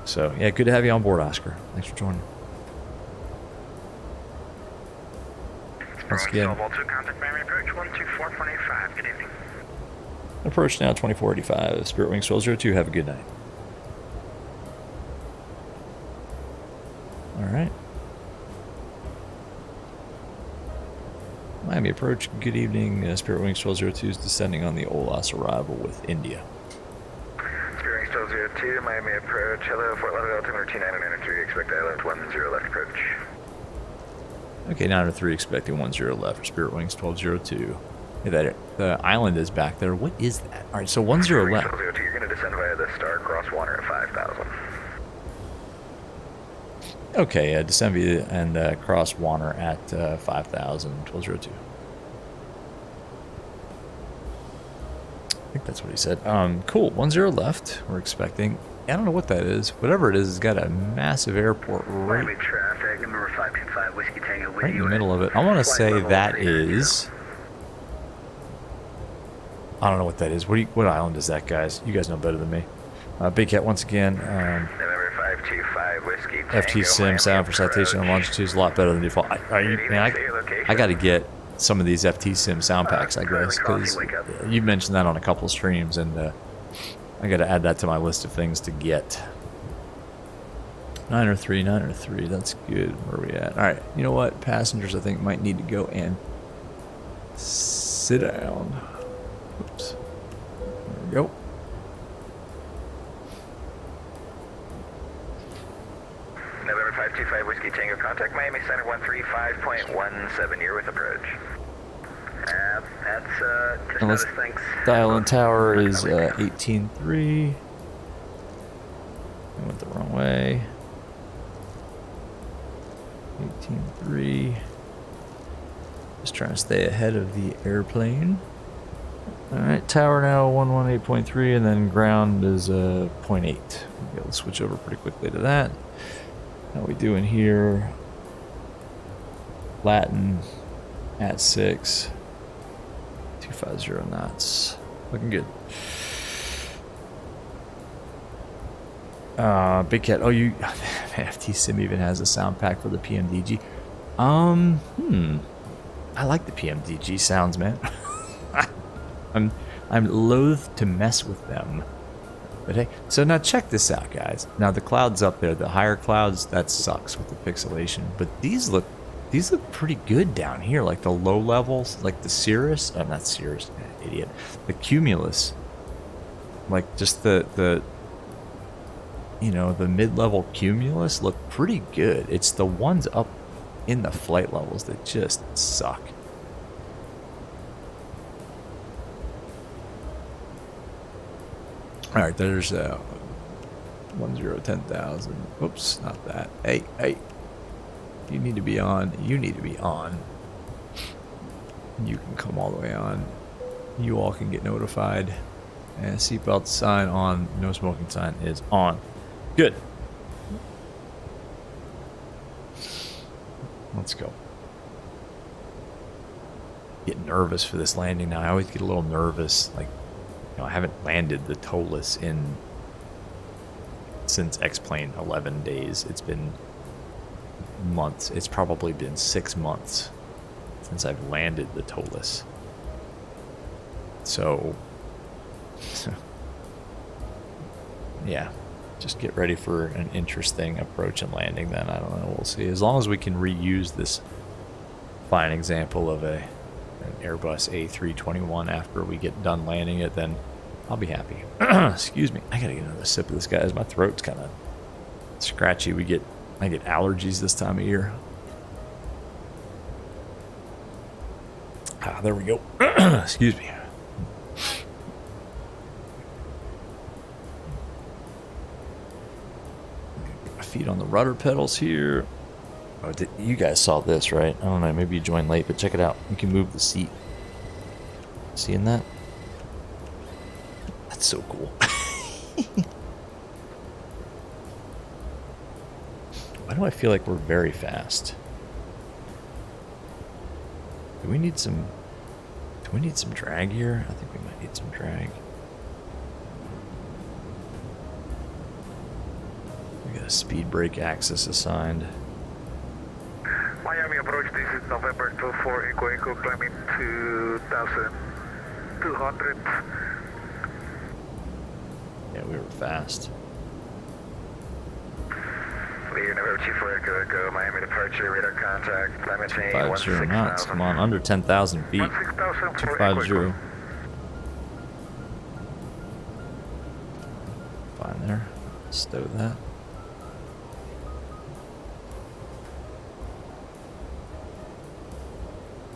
So, yeah, good to have you on board, Oscar. Thanks for joining. Once again, approach now 2485. Spirit Wings 1202. Have a good night. All right. Miami approach. Good evening. Spirit Wings 1202 is descending on the OLAS arrival with India. Spirit Wings 1202, Miami approach. Hello, Fort Lauderdale, altimeter 2993. Expect island 10 left approach. Okay, 903, expecting 10 left for Spirit Wings 1202. Hey, the island is back there. What is that? All right, so 10 left. 1202, you're going to descend via the Star Cross Water at 5,000. Okay, descend via and cross Warner at 5,000, 1202. I think that's what he said. Cool, 10 left. We're expecting. I don't know what that is. Whatever it is, it's got a massive airport right, traffic, number 525, Whiskey Tango, right in the middle of it. I want to say that is. I don't know what that is. What island is that, guys? You guys know better than me. Big Cat once again. Number 525, Whiskey Tango, FT Sim sound for citation and longitude is a lot better than default. I got to get some of these FT Sim sound packs, I guess, because you mentioned that on a couple of streams, and I got to add that to my list of things to get. 903, 903, that's good. Where are we at? All right, you know what? Passengers, I think, might need to go and sit down. Oops. we go. November 525 Whiskey Tango, contact Miami Center 135.17 here with approach. That's just And let's noticed, thanks. dial in tower is 18.3. I went the wrong way. 18.3. Just trying to stay ahead of the airplane. Alright, tower now 118.3, and then ground is 0.8. Okay, let's switch over pretty quickly to that. How we doing here? Latin at 6. 250 knots. Looking good. Big Cat. Oh, you. FT Sim even has a sound pack for the PMDG. I like the PMDG sounds, man. I'm loath to mess with them. But hey, so now check this out, guys. Now the clouds up there, the higher clouds, that sucks with the pixelation. But these look pretty good down here. Like the low levels, like the Cirrus. Oh, not Cirrus, idiot. The Cumulus. Like just the you know, the mid-level Cumulus look pretty good. It's the ones up in the flight levels that just suck. All right, there's 10,000. Oops, not that. Hey, you need to be on. You need to be on. You can come all the way on. You all can get notified. And seatbelt sign on. No smoking sign is on. Good. Let's go. Get nervous for this landing now. I always get a little nervous. Like, you know, I haven't landed the Toliss since X-Plane 11 days. It's been months. It's probably been 6 months since I've landed the Toliss. So, yeah. Just get ready for an interesting approach and landing then. I don't know. We'll see. As long as we can reuse this fine example of an Airbus A321 after we get done landing it, then I'll be happy. Excuse me. I gotta get another sip of this, guys. My throat's kind of scratchy. I get allergies this time of year. Ah, there we go. Excuse me. Feet on the rudder pedals here. Oh, you guys saw this, right? I don't know, maybe you joined late, but check it out. You can move the seat. Seeing that? That's so cool. Why do I feel like we're very fast? Do we need some drag here? I think we might need some drag. A speed brake axis assigned. Miami approach, this is November 24, Echo climbing 2,200. Yeah, we were fast. Lead November 24, Echo, Miami departure, radar contact, climate change, 250 knots, come on, under 10,000 feet. 250. Fine there, stow that.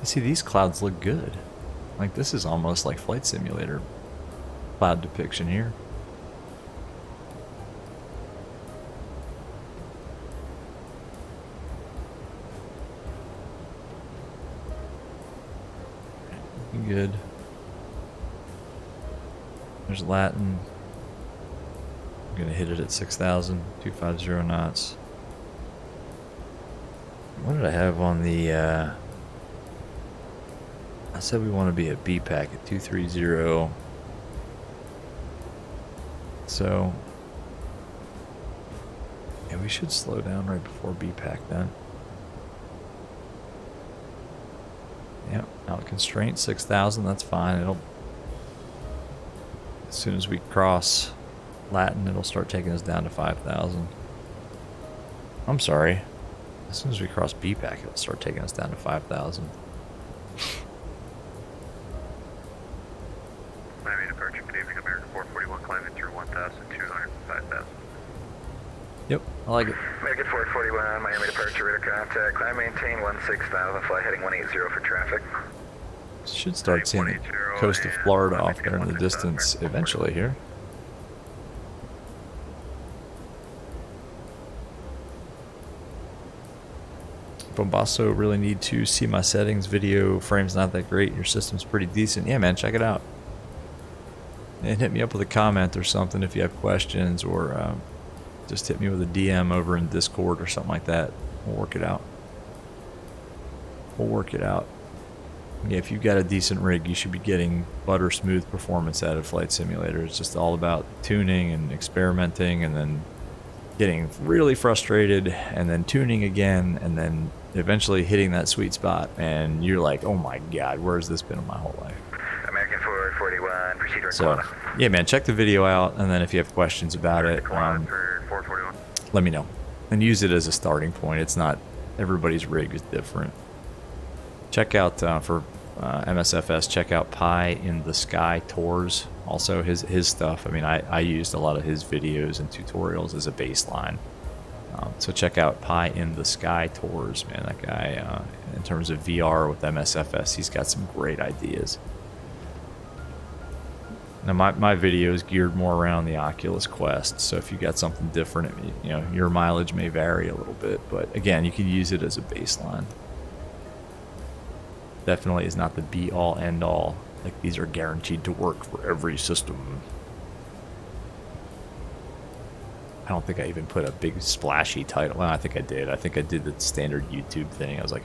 See, these clouds look good. Like, this is almost like Flight Simulator cloud depiction here. Looking good. There's Latin. I'm gonna hit it at 6,000, 250 knots. What did I have on the, I said we want to be at BPAC at 230. So, yeah, we should slow down right before BPAC then. Yep, out constraint 6,000, that's fine. It'll, as soon as we cross Latin, it'll start taking us down to 5,000. I'm sorry. As soon as we cross BPAC, it'll start taking us down to 5,000. Miami departure, good evening, American I like it. Make it 441, Miami departure, radar contact. Climb maintain 16,000, fly heading 180 for traffic. Should start seeing the coast of Florida off there in the distance eventually here. Bombasso, really need to see my settings. Video frame's not that great. Your system's pretty decent. Yeah, man, check it out. And hit me up with a comment or something if you have questions, or just hit me with a DM over in Discord or something like that. We'll work it out. We'll work it out. Yeah, if you've got a decent rig, you should be getting butter smooth performance out of Flight Simulator. It's just all about tuning and experimenting, and then getting really frustrated, and then tuning again, and then eventually hitting that sweet spot. And you're like, oh my God, where's this been in my whole life? American 441, proceed to So, yeah, man, check the video out, and then if you have questions about it, let me know. And use it as a starting point. It's not, everybody's rig is different. Check out, for MSFS, check out Pie in the Sky Tours. Also, his stuff. I mean, I used a lot of his videos and tutorials as a baseline. So check out Pie in the Sky Tours, man. That guy, in terms of VR with MSFS, he's got some great ideas. Now, my video is geared more around the Oculus Quest, so if you got something different, you know, your mileage may vary a little bit, but again, you can use it as a baseline. Definitely is not the be-all, end-all. Like, these are guaranteed to work for every system. I don't think I even put a big splashy title. Well, I think I did. I think I did the standard YouTube thing. I was like,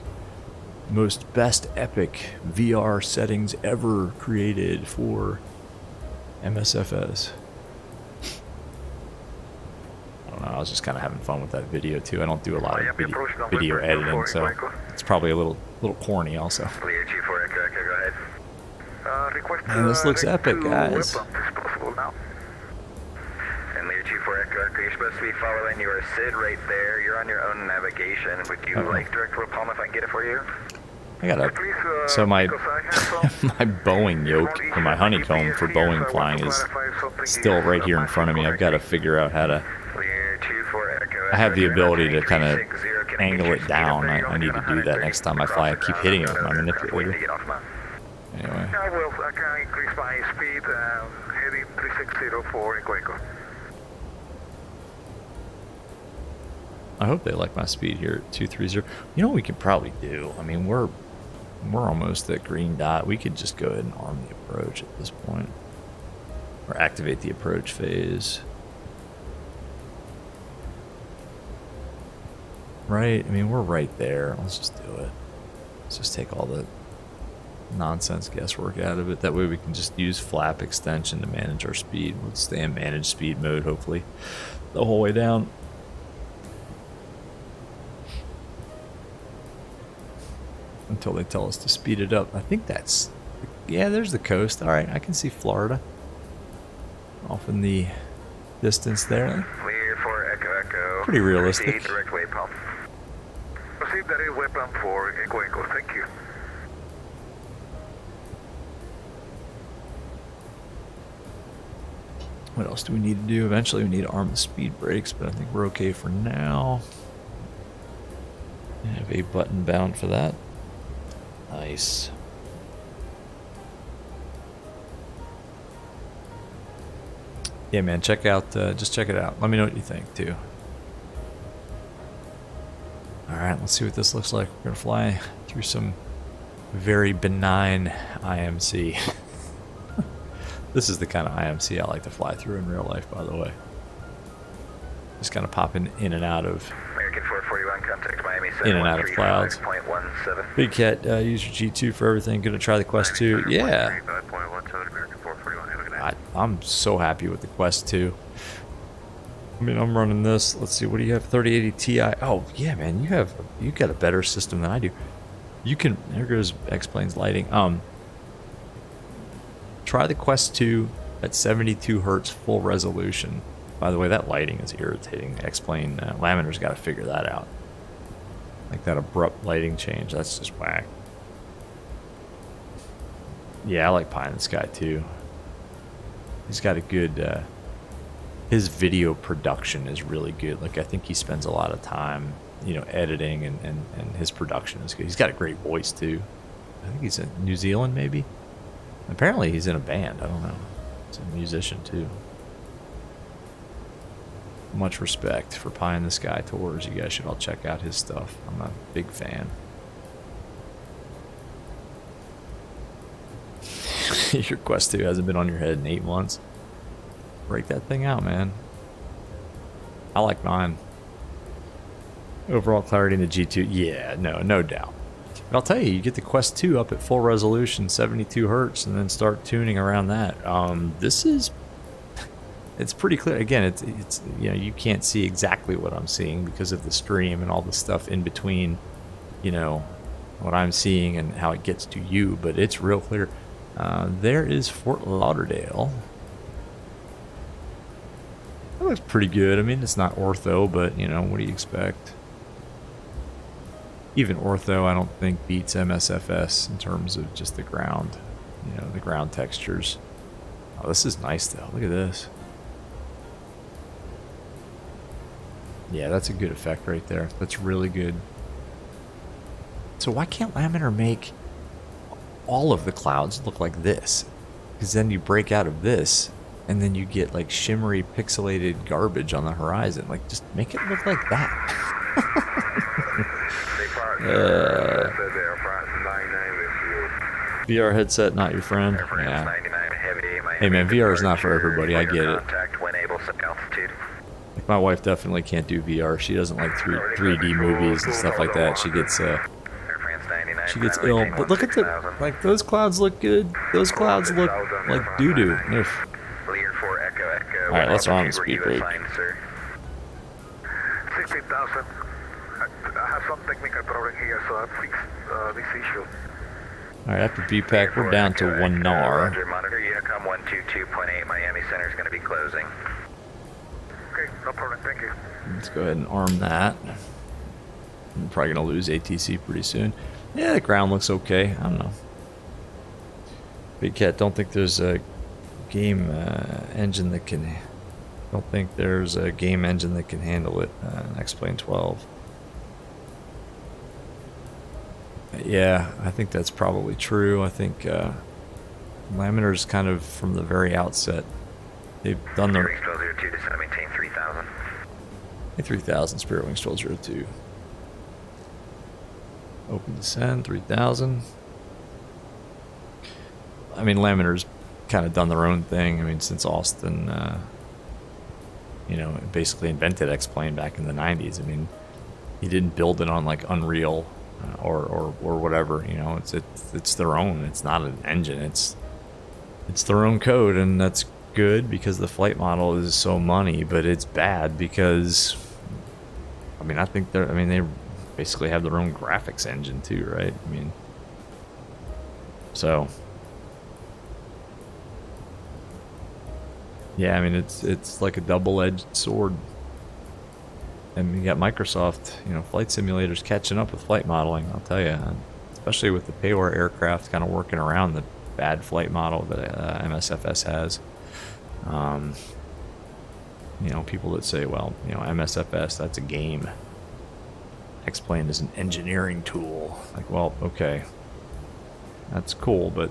most best epic VR settings ever created for MSFS. I don't know. I was just kind of having fun with that video too. I don't do a lot of video editing, so it's probably a little corny also. Man, this looks epic, guys. And Lear 24 Echo, you're supposed to be following your SID right there. You're on your own navigation. Would you like direct to Palm if I can get it for you? I got a, so my my Boeing yoke, or my honeycomb for Boeing flying, is still right here in front of me. I've got to figure out how to, I have the ability to kind of angle it down. I need to do that next time I fly. I keep hitting it with my manipulator. Anyway. I will. I can increase my speed, heading 3604 in Cuenco. I hope they like my speed here at 230. You know what we could probably do? I mean, we're almost at green dot. We could just go ahead and arm the approach at this point, or activate the approach phase. Right? I mean, we're right there. Let's just do it. Let's just take all the nonsense guesswork out of it. That way we can just use flap extension to manage our speed. We'll stay in manage speed mode, hopefully, the whole way down. Until they tell us to speed it up. I think that's, yeah, there's the coast. All right, I can see Florida off in the distance there. Clear for Echo Echo. Pretty realistic. Proceed direct way pump. Proceed that is way pump for Echo Echo. Thank you. What else do we need to do? Eventually we need to arm the speed brakes, but I think we're okay for now. I have a button bound for that. Nice. Yeah, man, check out, just check it out. Let me know what you think, too. Alright, let's see what this looks like. We're going to fly through some very benign IMC. This is the kind of IMC I like to fly through in real life, by the way. Just kind of popping in and out of American 441, contact Miami in and out of clouds. Big Cat, use your G2 for everything. Gonna try the Quest 2. Yeah. I'm so happy with the Quest 2. I mean, I'm running this. Let's see, what do you have? 3080 Ti. Oh yeah, man, you got a better system than I do. You can. There goes X-Plane's lighting. Try the Quest 2 at 72 hertz full resolution. By the way, that lighting is irritating. X-Plane Laminer's got to figure that out. Like that abrupt lighting change, that's just whack. Yeah, I like Pie in the Sky too. He's got a good his video production is really good. Like I think he spends a lot of time, you know, editing, and his production is good. He's got a great voice too. I think he's in New Zealand maybe. Apparently he's in a band. I don't know. He's a musician too. Much respect for Pie in the Sky Tours. You guys should all check out his stuff. I'm a big fan. Your Quest 2 hasn't been on your head in 8 months. Break that thing out, man. I like mine. Overall clarity in the G2. Yeah, no doubt. But I'll tell you, you get the Quest 2 up at full resolution, 72 hertz, and then start tuning around that. This is... It's pretty clear. Again, it's you know, you can't see exactly what I'm seeing because of the stream and all the stuff in between, you know, what I'm seeing and how it gets to you, but it's real clear. There is Fort Lauderdale. That looks pretty good. I mean, it's not ortho, but, you know, what do you expect? Even ortho, I don't think beats MSFS in terms of just the ground, you know, the ground textures. Oh, this is nice, though. Look at this. Yeah, that's a good effect right there. That's really good. So why can't Laminar make all of the clouds look like this? Because then you break out of this, and then you get like shimmery, pixelated garbage on the horizon. Like, just make it look like that. VR headset, not your friend. Yeah. Hey man, VR is not for everybody. I get it. Like, my wife definitely can't do VR. She doesn't like 3D movies and stuff like that. She gets ill. But look at the, like, those clouds look good. Those clouds look like doo-doo. Alright, let's on the speed break. 16,000. I have some technical problem here, so I fixed this issue. Alright, after BPAC, we're down to 1 NAR. Monitor Unicom 122.8. Miami Center is going to be closing. Okay, no problem. Thank you. Let's go ahead and arm that. I'm probably going to lose ATC pretty soon. Yeah, the ground looks okay. I don't know. Big Cat, don't think there's a game engine that can... Don't think there's a game engine that can handle it. X-Plane 12. Yeah, I think that's probably true. I think Laminar's kind of from the very outset. They've done their... Spirit Wings 1202, just to maintain 3,000. 3,000, Spirit Wings 1202. Open descend, 3,000. I mean, Laminar's kind of done their own thing. I mean, since Austin, you know, basically invented X-Plane back in the 90s. I mean, he didn't build it on, like, Unreal or whatever, you know. It's their own. It's not an engine. It's their own code, and that's good because the flight model is so money, but it's bad because, I mean, they basically have their own graphics engine too, right? I mean, so yeah, I mean, it's like a double-edged sword. And you got Microsoft, you know, flight simulators catching up with flight modeling, I'll tell you, especially with the Payware aircraft kind of working around the bad flight model that MSFS has. You know, people that say, well, you know, MSFS, that's a game. X-Plane is an engineering tool. Like, well, okay, that's cool, but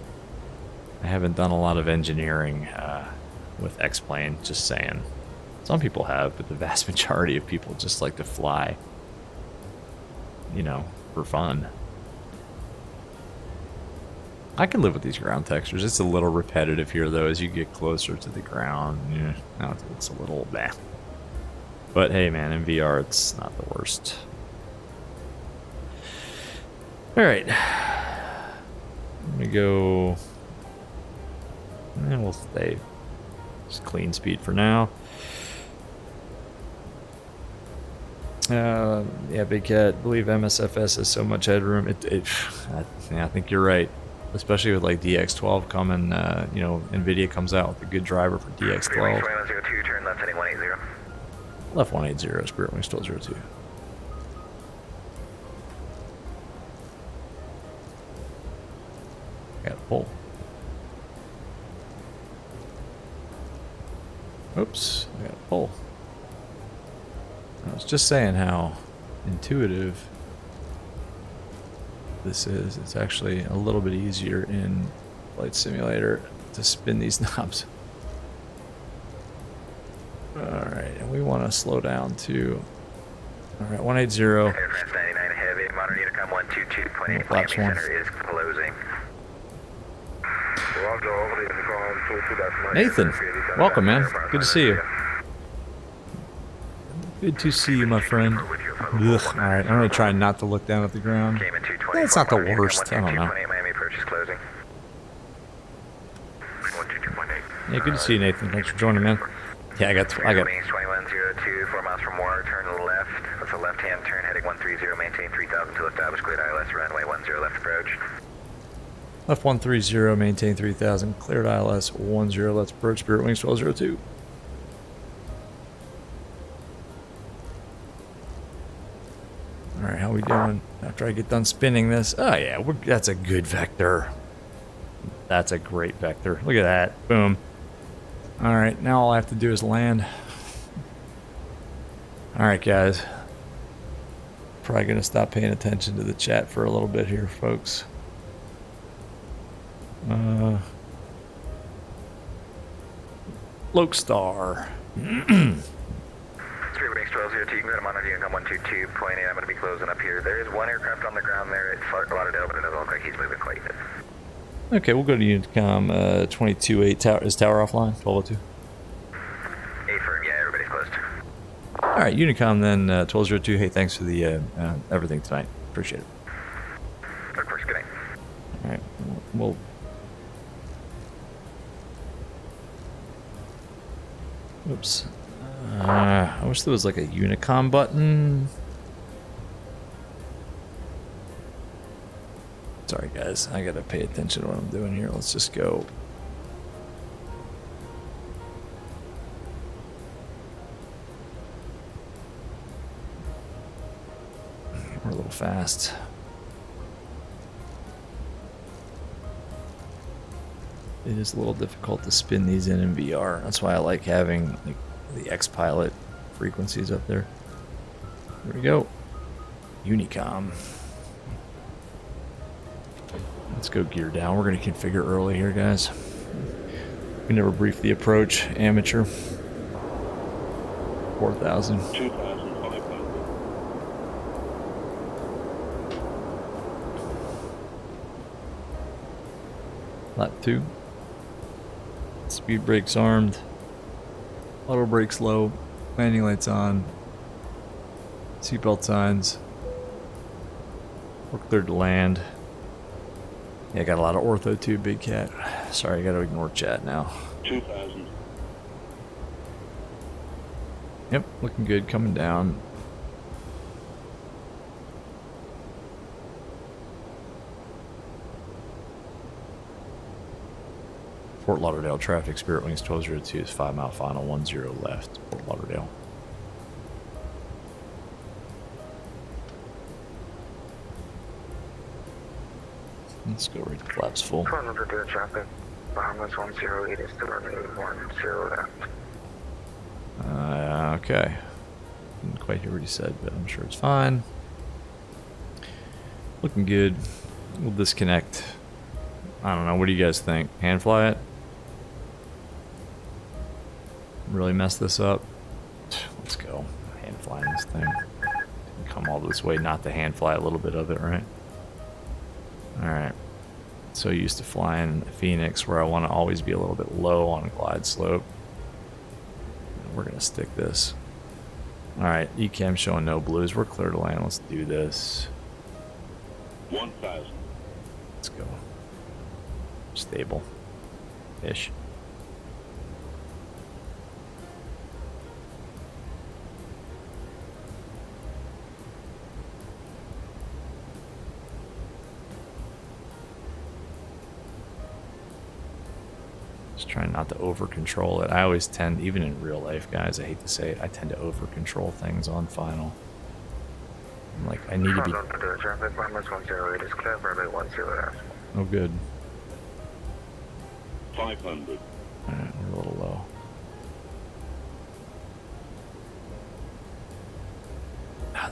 I haven't done a lot of engineering with X-Plane, just saying. Some people have, but the vast majority of people just like to fly, you know, for fun. I can live with these ground textures. It's a little repetitive here, though, as you get closer to the ground. Yeah, it's a little bad. But hey, man, in VR, it's not the worst. All right. Let me go. And we'll stay just clean speed for now. Yeah, Big Cat, I believe MSFS has so much headroom. I think you're right. Especially with like DX12 coming, you know, NVIDIA comes out with a good driver for DX12. Turn left heading 180. Left 180, Spirit Wings 1202. Got to pull. Oops, I got a pull. I was just saying how intuitive this is. It's actually a little bit easier in Flight Simulator to spin these knobs. Alright, and we want to slow down to... Alright, 180. Air France 99 Heavy, modern Unicom 122.8, Miami Center is closing. Nathan, welcome, man. Good to see you. Good to see you, my friend. Ugh. Alright, I'm going to try not to look down at the ground. That's not the worst. I don't know. Yeah, good to see you, Nathan. Thanks for joining, man. Yeah, I got. 2102, 4 miles from water, turn left. That's a left-hand turn, heading 130, maintain 3000 to establish cleared ILS, runway 10 left approach. Left 130, maintain 3000, cleared ILS 10 left approach, Spirit Wings 1202. Alright, how we doing after I get done spinning this? Oh yeah, that's a good vector. That's a great vector. Look at that. Boom. Alright, now all I have to do is land. Alright guys. Probably going to stop paying attention to the chat for a little bit here, folks. 'Lokestar. 3 wings 1202, you can go to Monarch Unicom 122.8. I'm going to be closing up here. There is one aircraft on the ground there at Fort Lauderdale, but it doesn't look like he's moving quite yet. Okay, we'll go to Unicom 22.8. Tower, is tower offline? 1202. A firm, yeah, everybody's closed. Alright, Unicom then 1202. Hey, thanks for the everything tonight. Appreciate it. Of course, good night. Alright, we'll... Oops. I wish there was like a Unicom button. Sorry guys, I gotta pay attention to what I'm doing here. Let's just go. We're a little fast. It is a little difficult to spin these in VR. That's why I like having like the X-Pilot frequencies up there. There we go. Unicom. Let's go gear down. We're going to configure early here, guys. We never brief the approach. Amateur. 4,000. 2,500. Lap 2. Speed brakes armed. Auto brakes low. Landing lights on. Seatbelt signs. We're cleared to land. Yeah, I got a lot of ortho too, Big Cat. Sorry, I gotta ignore chat now. 2,000. Yep, looking good, coming down. Fort Lauderdale traffic, Spirit Wings 1202 is 5 mile final, 10 left, Fort Lauderdale. Let's go right to flaps full. 400 air traffic, Bahamas 108 is to runway 10 left. Okay. Didn't quite hear what he said, but I'm sure it's fine. Looking good. We'll disconnect. I don't know. What do you guys think? Hand fly it? Really mess this up? Let's go. Hand flying this thing. Come all this way not to hand fly a little bit of it, right? Alright. So used to flying Phoenix where I want to always be a little bit low on a glide slope. We're going to stick this. Alright, ECAM showing no blues. We're clear to land. Let's do this. 1,000. Let's go. Stable. Ish. Just trying not to over control it. I always tend, even in real life, guys, I hate to say it, I tend to over control things on final. I'm like, I need to be. Traffic, Bahamas 108 is clear, runway 10 left. Oh, good. 500. Alright, we're a little low.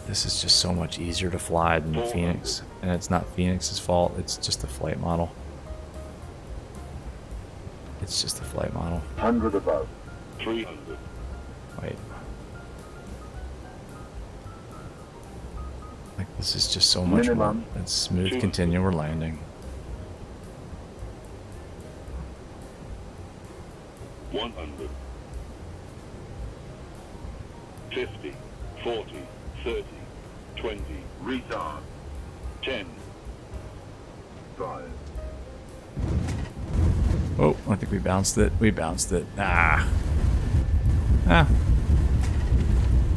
This is just so much easier to fly than the Phoenix. And it's not Phoenix's fault, it's just a flight model. It's just a flight model. 100 above. 300. Wait. Like, this is just so much more. It's smooth, continue, we're landing. 100. 50. 40. 30. 20. Retard. 10. 5. Oh, I think we bounced it. We bounced it. Ah.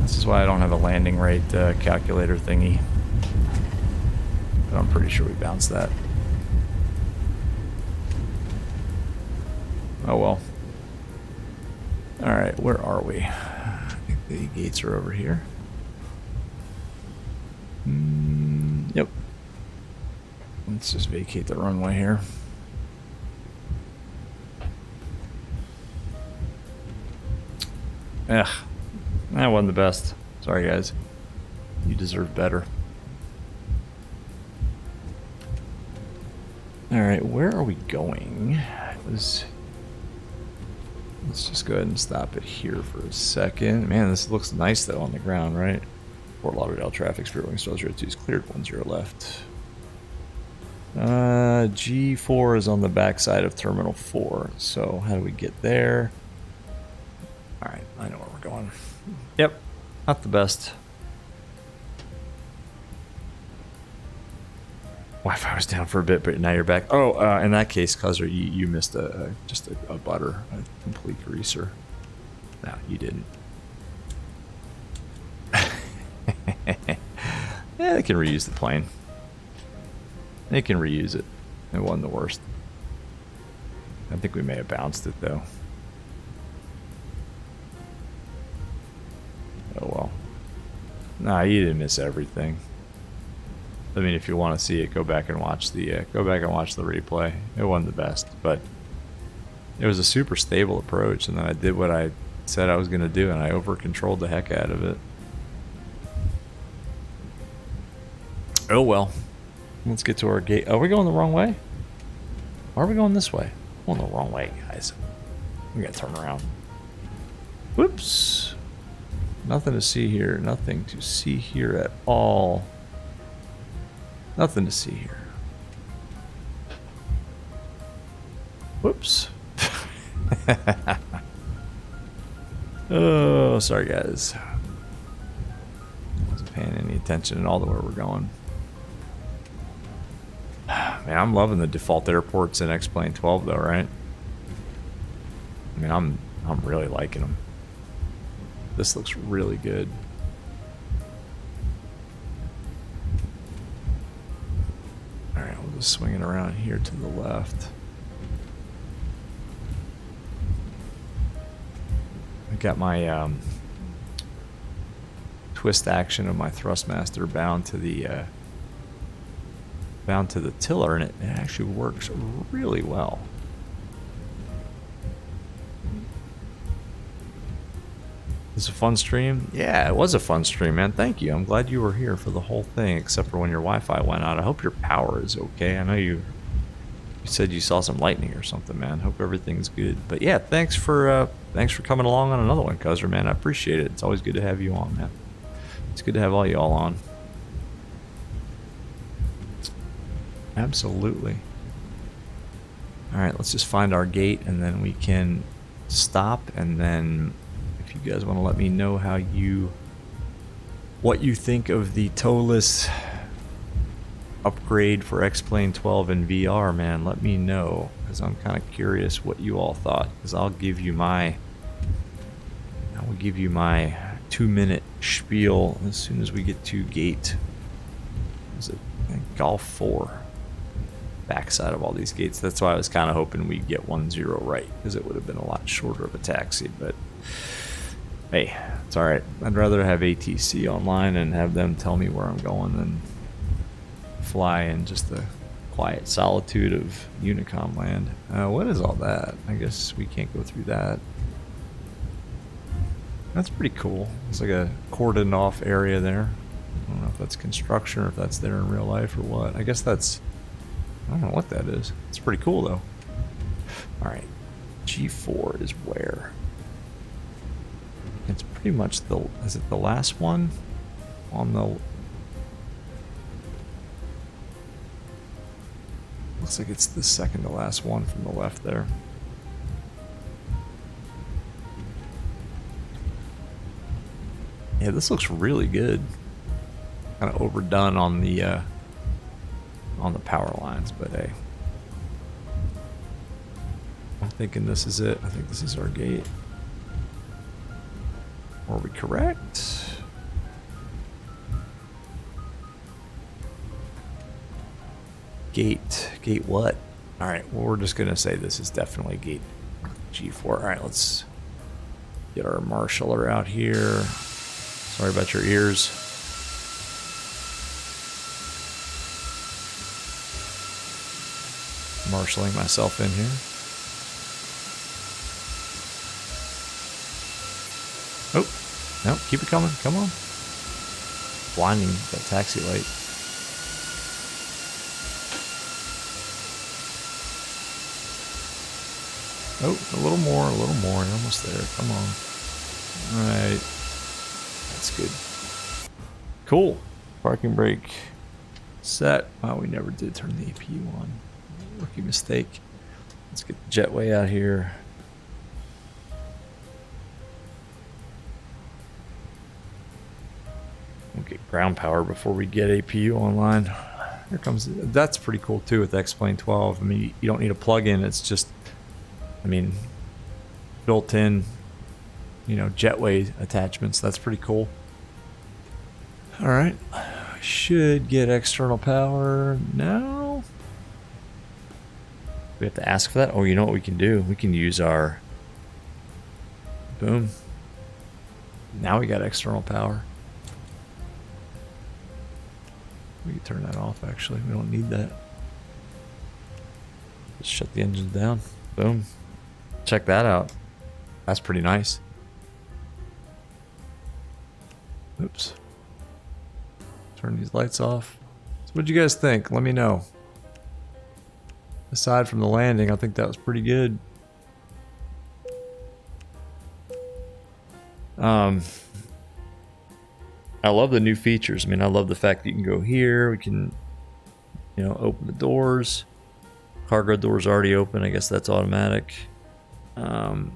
This is why I don't have a landing rate calculator thingy. But I'm pretty sure we bounced that. Oh well. Alright, where are we? I think the gates are over here. Yep. Let's just vacate the runway here. Ugh. That wasn't the best. Sorry, guys. You deserve better. Alright, where are we going? Let's just go ahead and stop it here for a second. Man, this looks nice, though, on the ground, right? Fort Lauderdale traffic, Spirit Wing 02 is cleared, 10 left. G4 is on the backside of Terminal 4. So, how do we get there? Alright, I know where we're going. Yep, not the best. Wi-Fi was down for a bit, but now you're back. Oh, in that case, Cuzzer, you missed just a butter, a complete greaser. No, you didn't. Yeah, they can reuse the plane. They can reuse it. It wasn't the worst. I think we may have bounced it, though. Oh well. Nah, you didn't miss everything. I mean, if you want to see it, go back and watch the replay. It wasn't the best, but it was a super stable approach, and then I did what I said I was going to do, and I over-controlled the heck out of it. Oh well. Let's get to our gate. Are we going the wrong way? Why are we going this way? We're going the wrong way, guys. We gotta turn around. Whoops. Nothing to see here. Nothing to see here at all. Nothing to see here. Whoops. Oh, sorry guys. Wasn't paying any attention at all to where we're going. Man, I'm loving the default airports in X-Plane 12 though, right? I mean, I'm really liking them. This looks really good. Alright, we'll just swing it around here to the left. I got my twist action of my thrustmaster bound to the tiller, and it actually works really well. It's a fun stream. Yeah, it was a fun stream, man. Thank you. I'm glad you were here for the whole thing, except for when your Wi-Fi went out. I hope your power is okay. I know you said you saw some lightning or something, man. Hope everything's good. But yeah, thanks for coming along on another one, Cuzzer, man. I appreciate it. It's always good to have you on, man. It's good to have all y'all on. Absolutely. All right, let's just find our gate, and then we can stop, and then if you guys want to let me know what you think of the Toliss upgrade for X-Plane 12 in VR, man, let me know, because I'm kind of curious what you all thought, because I will give you my 2-minute spiel as soon as we get to gate, is it Golf 4, backside of all these gates. That's why I was kind of hoping we'd get 1-0 right, because it would have been a lot shorter of a taxi, but hey, it's alright. I'd rather have ATC online and have them tell me where I'm going than fly in just the quiet solitude of Unicom land. What is all that? I guess we can't go through that. That's pretty cool. It's like a cordoned off area there. I don't know if that's construction or if that's there in real life or what. I guess that's... I don't know what that is. It's pretty cool, though. Alright. G4 is where? It's pretty much the... Is it the last one? On the... Looks like it's the second to last one from the left there. Yeah, this looks really good. Kind of overdone on the power lines, but hey. I'm thinking this is it. I think this is our gate. Are we correct? Gate what? Alright, well, we're just gonna say this is definitely gate G4. Alright, let's get our marshaller out here. Sorry about your ears. Marshalling myself in here. Oh, no, keep it coming. Come on. Blinding that taxi light. Oh, a little more, You're almost there. Come on. All right. That's good. Cool. Parking brake set. Wow, we never did turn the APU on. Rookie mistake. Let's get the jetway out here. We'll get ground power before we get APU online. Here comes. That's pretty cool too with X-Plane 12. I mean, you don't need a plug-in. It's just, I mean, built-in, you know, jetway attachments. That's pretty cool. All right, should get external power now. We have to ask for that. Oh, you know what we can do? We can use our boom. Now we got external power. We can turn that off. Actually, we don't need that. Just shut the engines down. Boom. Check that out. That's pretty nice. Oops. Turn these lights off. So what'd you guys think? Let me know. Aside from the landing, I think that was pretty good. I love the new features. I mean, I love the fact that you can go here. We can, you know, open the doors. Cargo door's already open. I guess that's automatic. That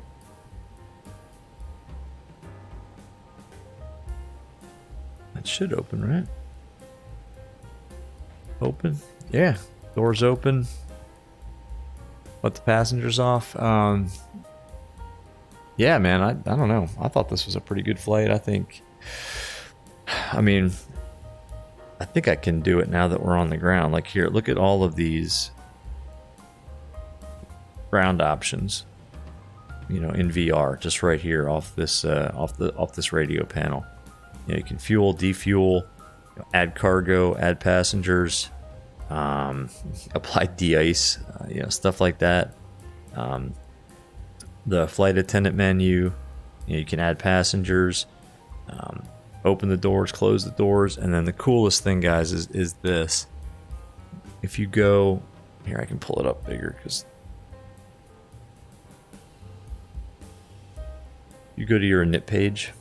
should open, right? Open? Yeah. Doors open. Let the passengers off. Yeah, man, I don't know. I thought this was a pretty good flight. I mean, I think I can do it now that we're on the ground. Like here, look at all of these ground options. You know, in VR, just right here off this off this radio panel. You know, you can fuel, defuel, add cargo, add passengers, apply de-ice, you know, stuff like that. The flight attendant menu, you know, you can add passengers, open the doors, close the doors, and then the coolest thing, guys, is this. If you go here, I can pull it up bigger because you go to your init page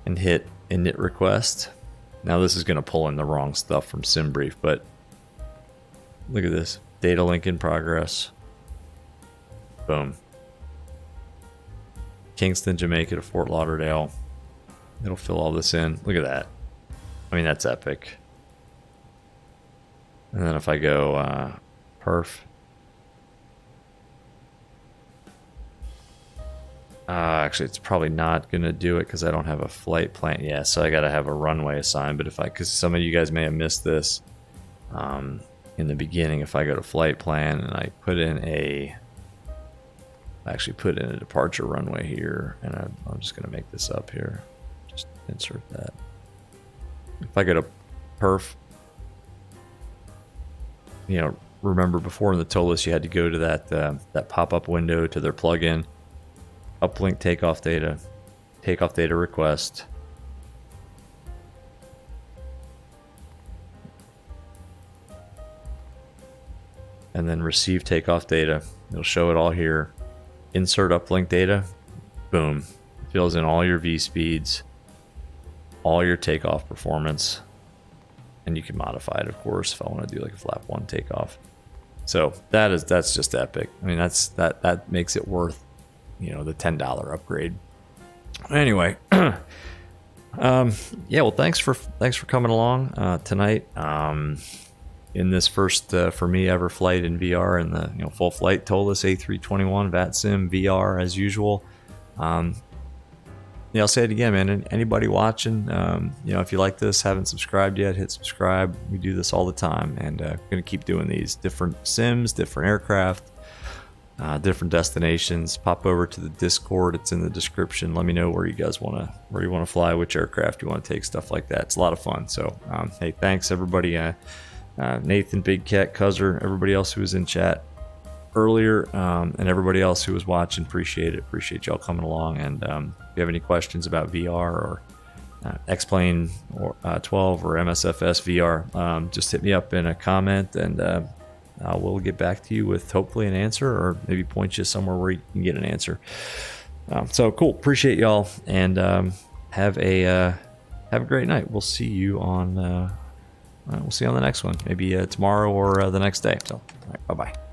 and hit init request. Now this is going to pull in the wrong stuff from SimBrief, but look at this. Data link in progress. Boom. Kingston, Jamaica to Fort Lauderdale. It'll fill all this in. Look at that. I mean, that's epic. And then if I go perf. Actually, it's probably not going to do it because I don't have a flight plan. Yeah, so I got to have a runway assigned. But if because some of you guys may have missed this in the beginning, if I go to flight plan and I put in I actually put in a departure runway here, and I'm just going to make this up here. Just insert that. If I go to perf, you know, remember before in the Toliss you had to go to that pop-up window to their plugin. Uplink takeoff data request. and then receive takeoff data. It'll show it all here. Insert uplink data. Boom. Fills in all your V speeds, all your takeoff performance, and you can modify it, of course, if I want to do like a flap 1 takeoff. So that's just epic. I mean, that makes it worth, you know, the $10 upgrade. Anyway, yeah. Well, thanks for coming along tonight. In this first for me ever flight in VR in the full flight Toliss A321 VATSIM VR as usual. Yeah, I'll say it again, man. Anybody watching, if you like this, haven't subscribed yet, hit subscribe. We do this all the time, and we're gonna keep doing these different sims, different aircraft, different destinations. Pop over to the Discord; it's in the description. Let me know where you guys wanna fly, which aircraft you want to take, stuff like that. It's a lot of fun. So, hey, thanks everybody. Nathan, Big Cat, Cuzzer, everybody else who was in chat earlier, and everybody else who was watching, appreciate it. Appreciate y'all coming along. And if you have any questions about VR or X-Plane or 12 or MSFS VR, just hit me up in a comment, and I will get back to you with hopefully an answer, or maybe point you somewhere where you can get an answer. So cool. Appreciate y'all, and have a great night. We'll see you on the next one, maybe tomorrow or the next day. So, all right, bye-bye.